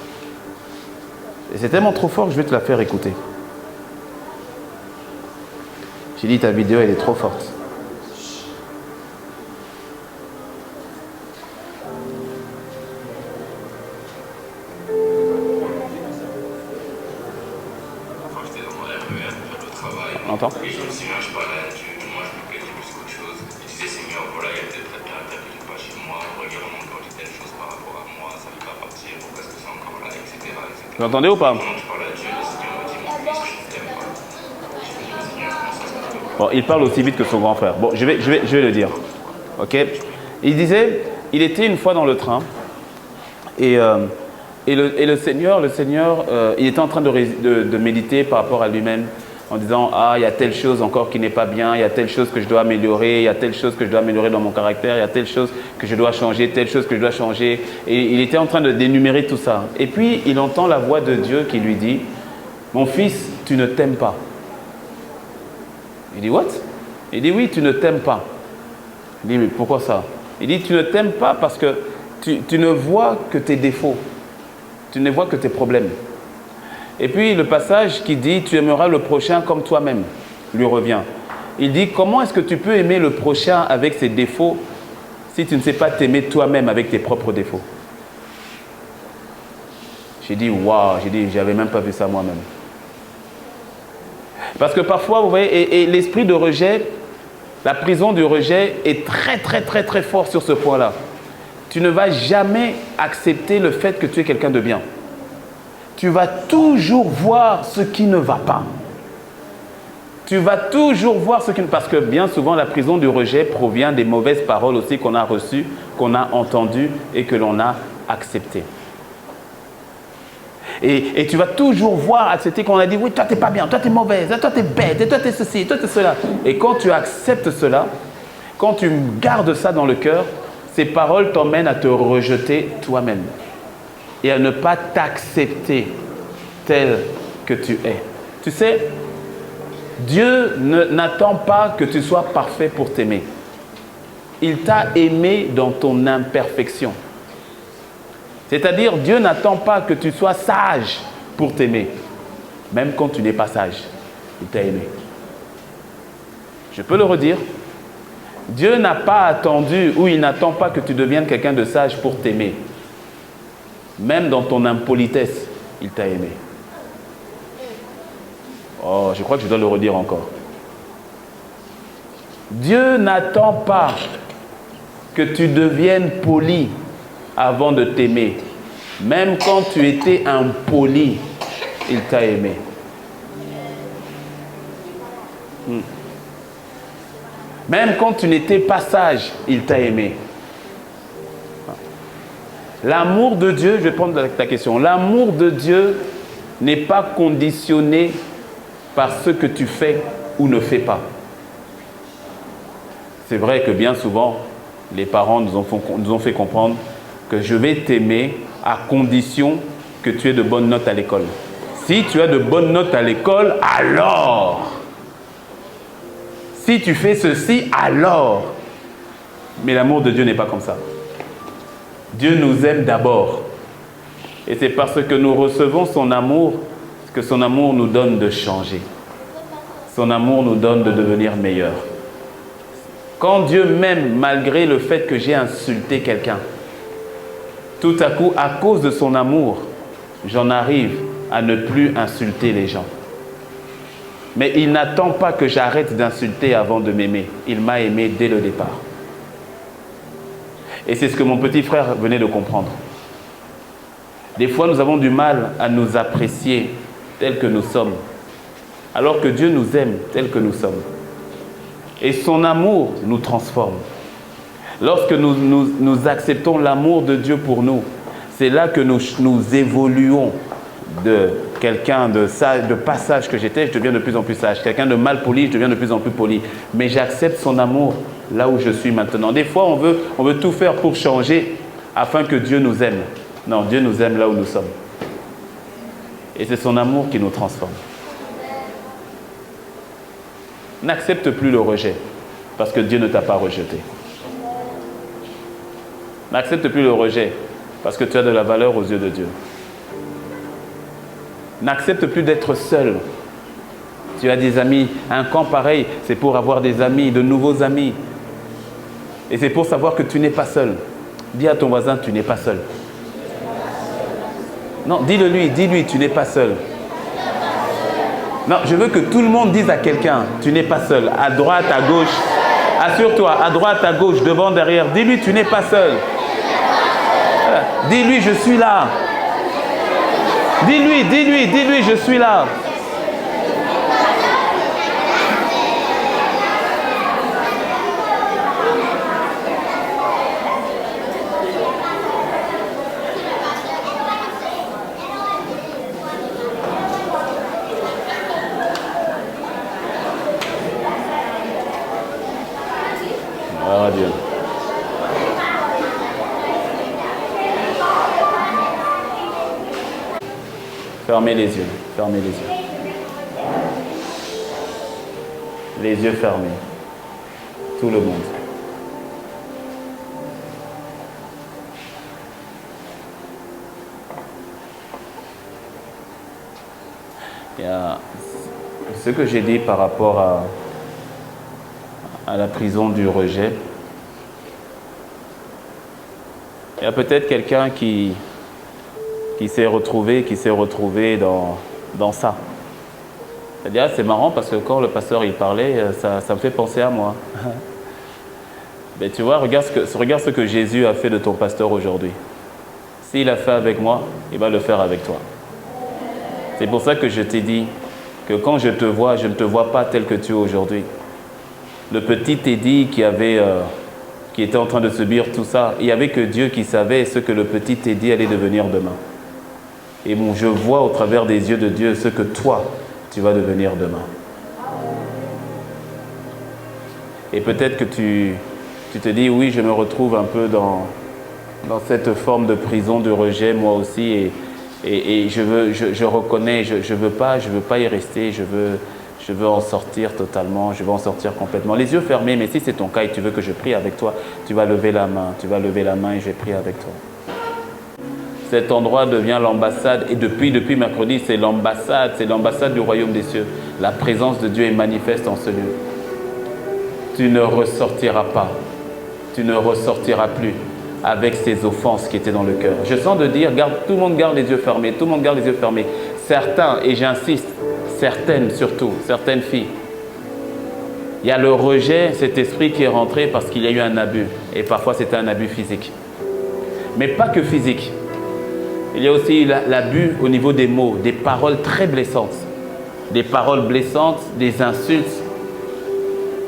Et c'est tellement trop fort que je vais te la faire écouter. J'ai dit, ta vidéo, elle est trop forte. On entend ? Et je me souviens, je parlais à Dieu, moi je me plaignais plus qu'autre chose. Je disais, Seigneur, voilà, il y a peut-être quelqu'un qui n'habite pas chez moi, regarde encore telle chose par rapport à moi, ça ne va pas partir, pourquoi est-ce que c'est encore là, etc. Vous entendez ou pas ? Quand je parlais à Dieu, le Seigneur me dit, mon fils, je ne t'aime pas. Je dis, Seigneur, comment ça se passe ? Bon, il parle aussi vite que son grand frère. Bon, je vais le dire. Ok ? Il disait, il était une fois dans le train et le Seigneur, il était en train de méditer par rapport à lui-même. en disant « Ah, il y a telle chose encore qui n'est pas bien, il y a telle chose que je dois améliorer, il y a telle chose que je dois améliorer dans mon caractère, il y a telle chose que je dois changer, telle chose que je dois changer. » Et il était en train de d'énumérer tout ça. Et puis, il entend la voix de Dieu qui lui dit « Mon fils, tu ne t'aimes pas. » Il dit « What ?» Il dit « Oui, tu ne t'aimes pas. » Il dit « Mais pourquoi ça ?» Il dit « Tu ne t'aimes pas parce que tu ne vois que tes défauts. Tu ne vois que tes problèmes. » Et puis le passage qui dit « Tu aimeras le prochain comme toi-même » lui revient. Il dit « Comment est-ce que tu peux aimer le prochain avec ses défauts si tu ne sais pas t'aimer toi-même avec tes propres défauts ?» J'ai dit « Waouh !» J'ai dit « J'avais même pas vu ça moi-même. » Parce que parfois, vous voyez, et l'esprit de rejet, la prison du rejet est très, très, très, très fort sur ce point-là. Tu ne vas jamais accepter le fait que tu es quelqu'un de bien. Tu vas toujours voir ce qui ne va pas. Tu vas toujours voir ce qui ne... Parce que bien souvent, la prison du rejet provient des mauvaises paroles aussi qu'on a reçues, qu'on a entendues et que l'on a acceptées. Et tu vas toujours voir, accepter qu'on a dit, oui, toi, tu n'es pas bien, toi, tu es mauvaise, toi, tu es bête, et toi, tu es ceci, toi, tu es cela. Et quand tu acceptes cela, quand tu gardes ça dans le cœur, ces paroles t'emmènent à te rejeter toi-même et à ne pas t'accepter tel que tu es. Tu sais, Dieu n'attend pas que tu sois parfait pour t'aimer. Il t'a aimé dans ton imperfection. C'est-à-dire, Dieu n'attend pas que tu sois sage pour t'aimer. Même quand tu n'es pas sage, il t'a aimé. Je peux le redire. Dieu n'a pas attendu ou il n'attend pas que tu deviennes quelqu'un de sage pour t'aimer. Même dans ton impolitesse, il t'a aimé. Oh, je crois que je dois le redire encore. Dieu n'attend pas que tu deviennes poli avant de t'aimer. Même quand tu étais impoli, il t'a aimé. Même quand tu n'étais pas sage, il t'a aimé. L'amour de Dieu, je vais prendre ta question, l'amour de Dieu n'est pas conditionné par ce que tu fais ou ne fais pas. C'est vrai que bien souvent, les parents nous ont fait comprendre que je vais t'aimer à condition que tu aies de bonnes notes à l'école. Si tu as de bonnes notes à l'école, alors. Si tu fais ceci, alors. Mais l'amour de Dieu n'est pas comme ça. Dieu nous aime d'abord. Et c'est parce que nous recevons son amour que son amour nous donne de changer. Son amour nous donne de devenir meilleurs. Quand Dieu m'aime, malgré le fait que j'ai insulté quelqu'un, tout à coup, à cause de son amour, j'en arrive à ne plus insulter les gens. Mais il n'attend pas que j'arrête d'insulter avant de m'aimer. Il m'a aimé dès le départ. Et c'est ce que mon petit frère venait de comprendre. Des fois, nous avons du mal à nous apprécier tels que nous sommes, alors que Dieu nous aime tels que nous sommes. Et son amour nous transforme. Lorsque nous acceptons l'amour de Dieu pour nous, c'est là que nous évoluons de quelqu'un de pas sage que j'étais, je deviens de plus en plus sage. Quelqu'un de mal poli, je deviens de plus en plus poli. Mais j'accepte son amour là où je suis maintenant. Des fois, on veut tout faire pour changer afin que Dieu nous aime. Non, Dieu nous aime là où nous sommes. Et c'est son amour qui nous transforme. N'accepte plus le rejet parce que Dieu ne t'a pas rejeté. N'accepte plus le rejet parce que tu as de la valeur aux yeux de Dieu. N'accepte plus d'être seul. Tu as des amis. Un camp pareil, c'est pour avoir des amis, de nouveaux amis. Et c'est pour savoir que tu n'es pas seul. Dis à ton voisin, tu n'es pas seul. Non, dis-le-lui, dis-lui, tu n'es pas seul. Non, je veux que tout le monde dise à quelqu'un, tu n'es pas seul. À droite, à gauche. Assure-toi, à droite, à gauche, devant, derrière. Dis-lui, tu n'es pas seul. Dis-lui, je suis là. Dis-lui, je suis là. Gloire à Dieu. Fermez les yeux, fermez les yeux. Les yeux fermés. Tout le monde. Il y a ce que j'ai dit par rapport à la prison du rejet. Il y a peut-être quelqu'un qui s'est retrouvé dans ça. C'est-à-dire, c'est marrant parce que quand le pasteur il parlait, ça me fait penser à moi. Mais tu vois, regarde ce que Jésus a fait de ton pasteur aujourd'hui. S'il a fait avec moi, il va le faire avec toi. C'est pour ça que je t'ai dit que quand je te vois, je ne te vois pas tel que tu es aujourd'hui. Le petit Teddy qui était en train de subir tout ça, il n'y avait que Dieu qui savait ce que le petit Teddy allait devenir demain. Et bon, je vois au travers des yeux de Dieu ce que toi, tu vas devenir demain. Et peut-être que tu te dis, oui, je me retrouve un peu dans cette forme de prison, de rejet, moi aussi, et je reconnais, je veux pas y rester, je veux en sortir totalement, je veux en sortir complètement. Les yeux fermés, mais si c'est ton cas et tu veux que je prie avec toi, tu vas lever la main et je vais prier avec toi. Cet endroit devient l'ambassade, et depuis mercredi, c'est l'ambassade du royaume des cieux. La présence de Dieu est manifeste en ce lieu. Tu ne ressortiras pas, tu ne ressortiras plus avec ces offenses qui étaient dans le cœur. Je sens de dire, tout le monde garde les yeux fermés, tout le monde garde les yeux fermés. Certains, et j'insiste, certaines surtout, certaines filles, il y a le rejet, cet esprit qui est rentré parce qu'il y a eu un abus. Et parfois c'était un abus physique. Mais pas que physique. Il y a aussi l'abus au niveau des mots, des paroles très blessantes. Des paroles blessantes, des insultes.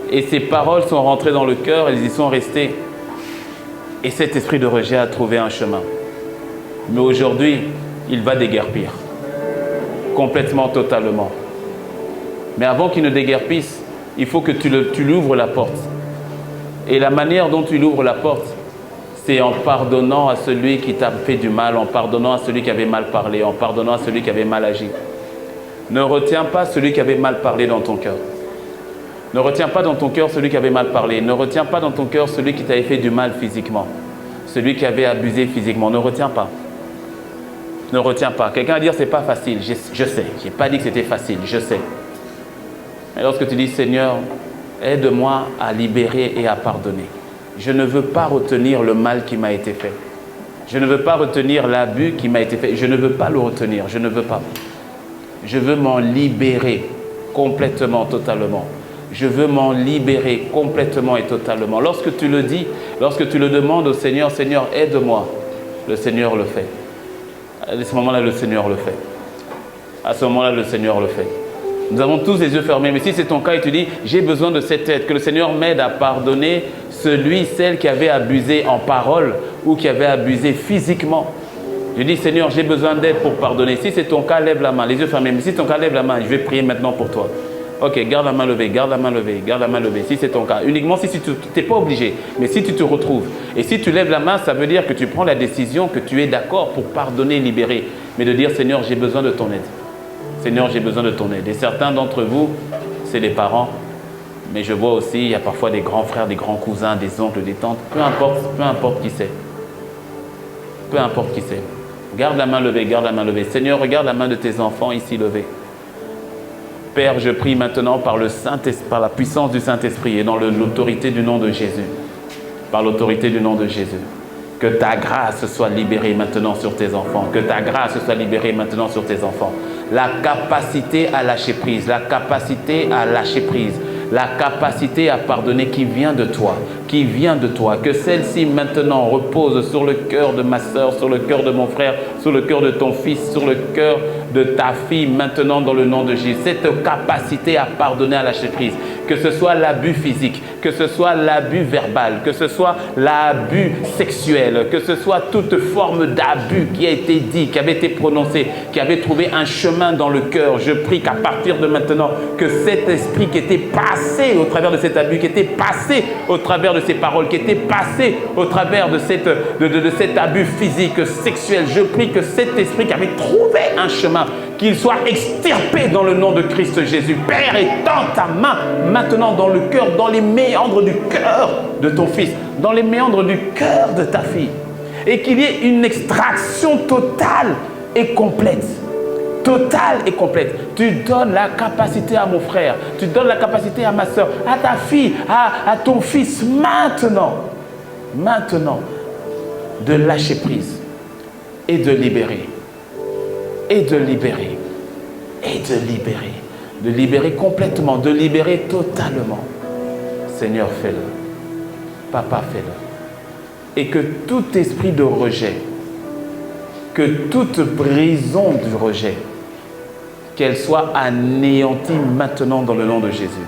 Et ces paroles sont rentrées dans le cœur, elles y sont restées. Et cet esprit de rejet a trouvé un chemin. Mais aujourd'hui, il va déguerpir. Complètement, totalement. Mais avant qu'il ne déguerpisse, il faut que tu lui ouvres la porte. Et la manière dont tu lui ouvres la porte, c'est en pardonnant à celui qui t'a fait du mal, en pardonnant à celui qui avait mal parlé, en pardonnant à celui qui avait mal agi. Ne retiens pas celui qui avait mal parlé dans ton cœur. Ne retiens pas dans ton cœur celui qui avait mal parlé. Ne retiens pas dans ton cœur celui qui t'avait fait du mal physiquement. Celui qui avait abusé physiquement. Ne retiens pas. Ne retiens pas. Quelqu'un va dire c'est pas facile. Je sais. Je n'ai pas dit que c'était facile. Je sais. Mais lorsque tu dis Seigneur, aide-moi à libérer et à pardonner. Je ne veux pas retenir le mal qui m'a été fait. Je ne veux pas retenir l'abus qui m'a été fait. Je ne veux pas le retenir. Je ne veux pas. Je veux m'en libérer complètement, totalement. Je veux m'en libérer complètement et totalement. Lorsque tu le dis, lorsque tu le demandes au Seigneur, Seigneur, aide-moi, le Seigneur le fait. À ce moment-là, le Seigneur le fait. À ce moment-là, le Seigneur le fait. Nous avons tous les yeux fermés, mais si c'est ton cas et tu dis, j'ai besoin de cette aide, que le Seigneur m'aide à pardonner celle qui avait abusé en parole ou qui avait abusé physiquement. Je dis, Seigneur, j'ai besoin d'aide pour pardonner. Si c'est ton cas, lève la main, les yeux fermés. Mais si c'est ton cas, lève la main, je vais prier maintenant pour toi. Ok, garde la main levée, garde la main levée, garde la main levée, si c'est ton cas. Uniquement si tu n'es pas obligé, mais si tu te retrouves. Et si tu lèves la main, ça veut dire que tu prends la décision, que tu es d'accord pour pardonner, libérer. Mais de dire, Seigneur, j'ai besoin de ton aide. Seigneur, j'ai besoin de ton aide. Et certains d'entre vous, c'est les parents. Mais je vois aussi, il y a parfois des grands frères, des grands cousins, des oncles, des tantes. Peu importe qui c'est. Peu importe qui c'est. Garde la main levée, garde la main levée. Seigneur, regarde la main de tes enfants ici levée. Père, je prie maintenant par la puissance du Saint-Esprit et dans l'autorité du nom de Jésus. Par l'autorité du nom de Jésus. Que ta grâce soit libérée maintenant sur tes enfants. Que ta grâce soit libérée maintenant sur tes enfants. La capacité à lâcher prise. La capacité à lâcher prise. La capacité à pardonner qui vient de toi. Qui vient de toi. Que celle-ci maintenant repose sur le cœur de ma sœur, sur le cœur de mon frère, sur le cœur de ton fils, sur le cœur de ta fille maintenant dans le nom de Jésus. Cette capacité à pardonner, à lâcher prise. Que ce soit l'abus physique, que ce soit l'abus verbal, que ce soit l'abus sexuel, que ce soit toute forme d'abus qui a été dit, qui avait été prononcé, qui avait trouvé un chemin dans le cœur. Je prie qu'à partir de maintenant, que cet esprit qui était passé au travers de cet abus, qui était passé au travers de ces paroles, qui était passé au travers de cet abus physique, sexuel, je prie que cet esprit qui avait trouvé un chemin, qu'il soit extirpé dans le nom de Christ Jésus. Père, étends ta main maintenant dans le cœur, dans les méandres du cœur de ton fils, dans les méandres du cœur de ta fille. Et qu'il y ait une extraction totale et complète. Totale et complète. Tu donnes la capacité à mon frère, tu donnes la capacité à ma soeur, à ta fille, à ton fils, maintenant, de lâcher prise et de libérer. Et de libérer, et de libérer, de libérer complètement, de libérer totalement. Seigneur, fais-le. Papa, fais-le. Et que tout esprit de rejet, que toute prison du rejet, qu'elle soit anéantie maintenant dans le nom de Jésus.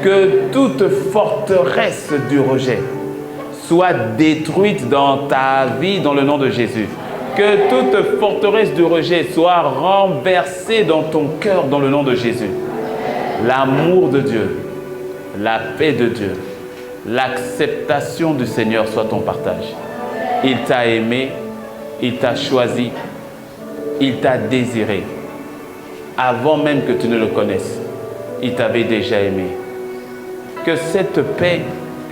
Que toute forteresse du rejet soit détruite dans ta vie dans le nom de Jésus. Que toute forteresse du rejet soit renversée dans ton cœur dans le nom de Jésus. L'amour de Dieu, la paix de Dieu, l'acceptation du Seigneur soit ton partage. Il t'a aimé, il t'a choisi, il t'a désiré. Avant même que tu ne le connaisses, il t'avait déjà aimé. Que cette paix,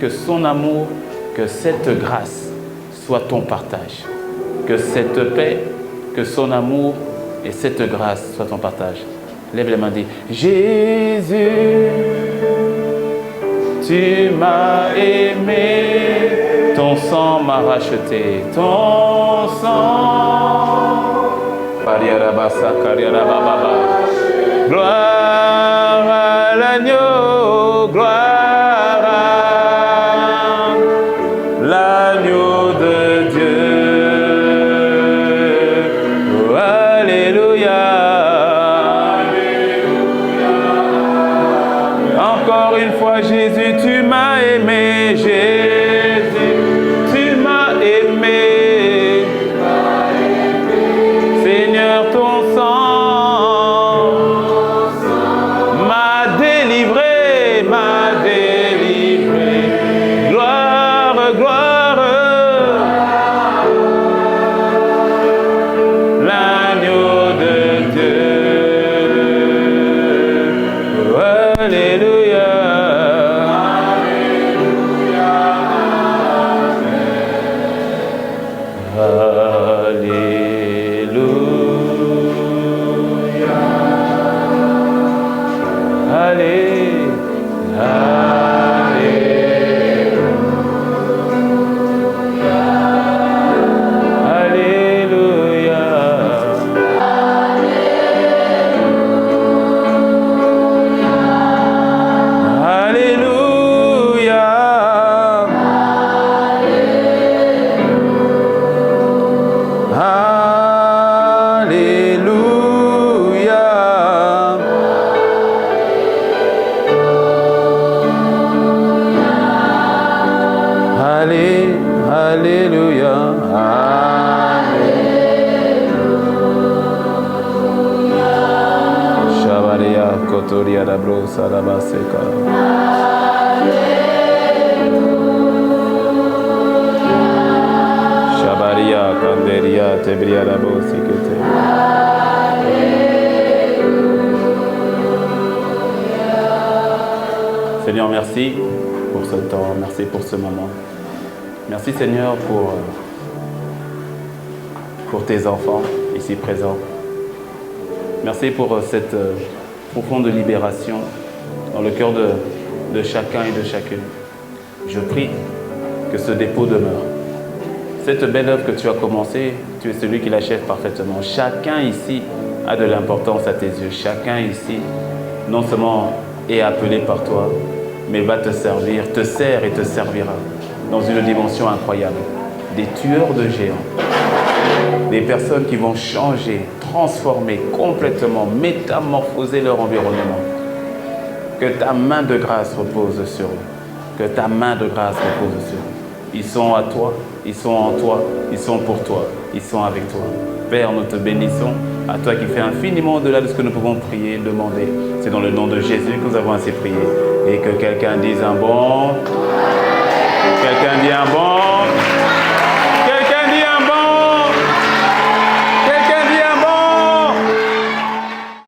que son amour, que cette grâce soit ton partage. Que cette paix, que son amour et cette grâce soient ton partage. Lève les mains, dis Jésus, tu m'as aimé, ton sang m'a racheté, ton sang. Gloire à l'agneau, gloire à l'agneau de Dieu. Jésus, tu m'as aimé, Jésus, tu m'as aimé. Seigneur, ton sang m'a délivré, m'a délivré. Gloire, gloire, l'agneau de Dieu. Alléluia. Shabaria, Canderia, Tebria, la Seigneur, merci pour ce temps, merci pour ce moment. Merci Seigneur pour tes enfants ici présents. Merci pour cette profonde libération dans le cœur de chacun et de chacune. Je prie que ce dépôt demeure. Cette belle œuvre que tu as commencée, tu es celui qui l'achève parfaitement. Chacun ici a de l'importance à tes yeux. Chacun ici, non seulement est appelé par toi, mais va te servir, te sert et te servira dans une dimension incroyable. Des tueurs de géants, des personnes qui vont changer, transformer complètement, métamorphoser leur environnement. Que ta main de grâce repose sur eux. Que ta main de grâce repose sur eux. Ils sont à toi, ils sont en toi, ils sont pour toi, ils sont avec toi. Père, nous te bénissons, à toi qui fais infiniment au-delà de ce que nous pouvons prier, demander. C'est dans le nom de Jésus que nous avons ainsi prié. Et que quelqu'un dise un bon. Quelqu'un dit un bon.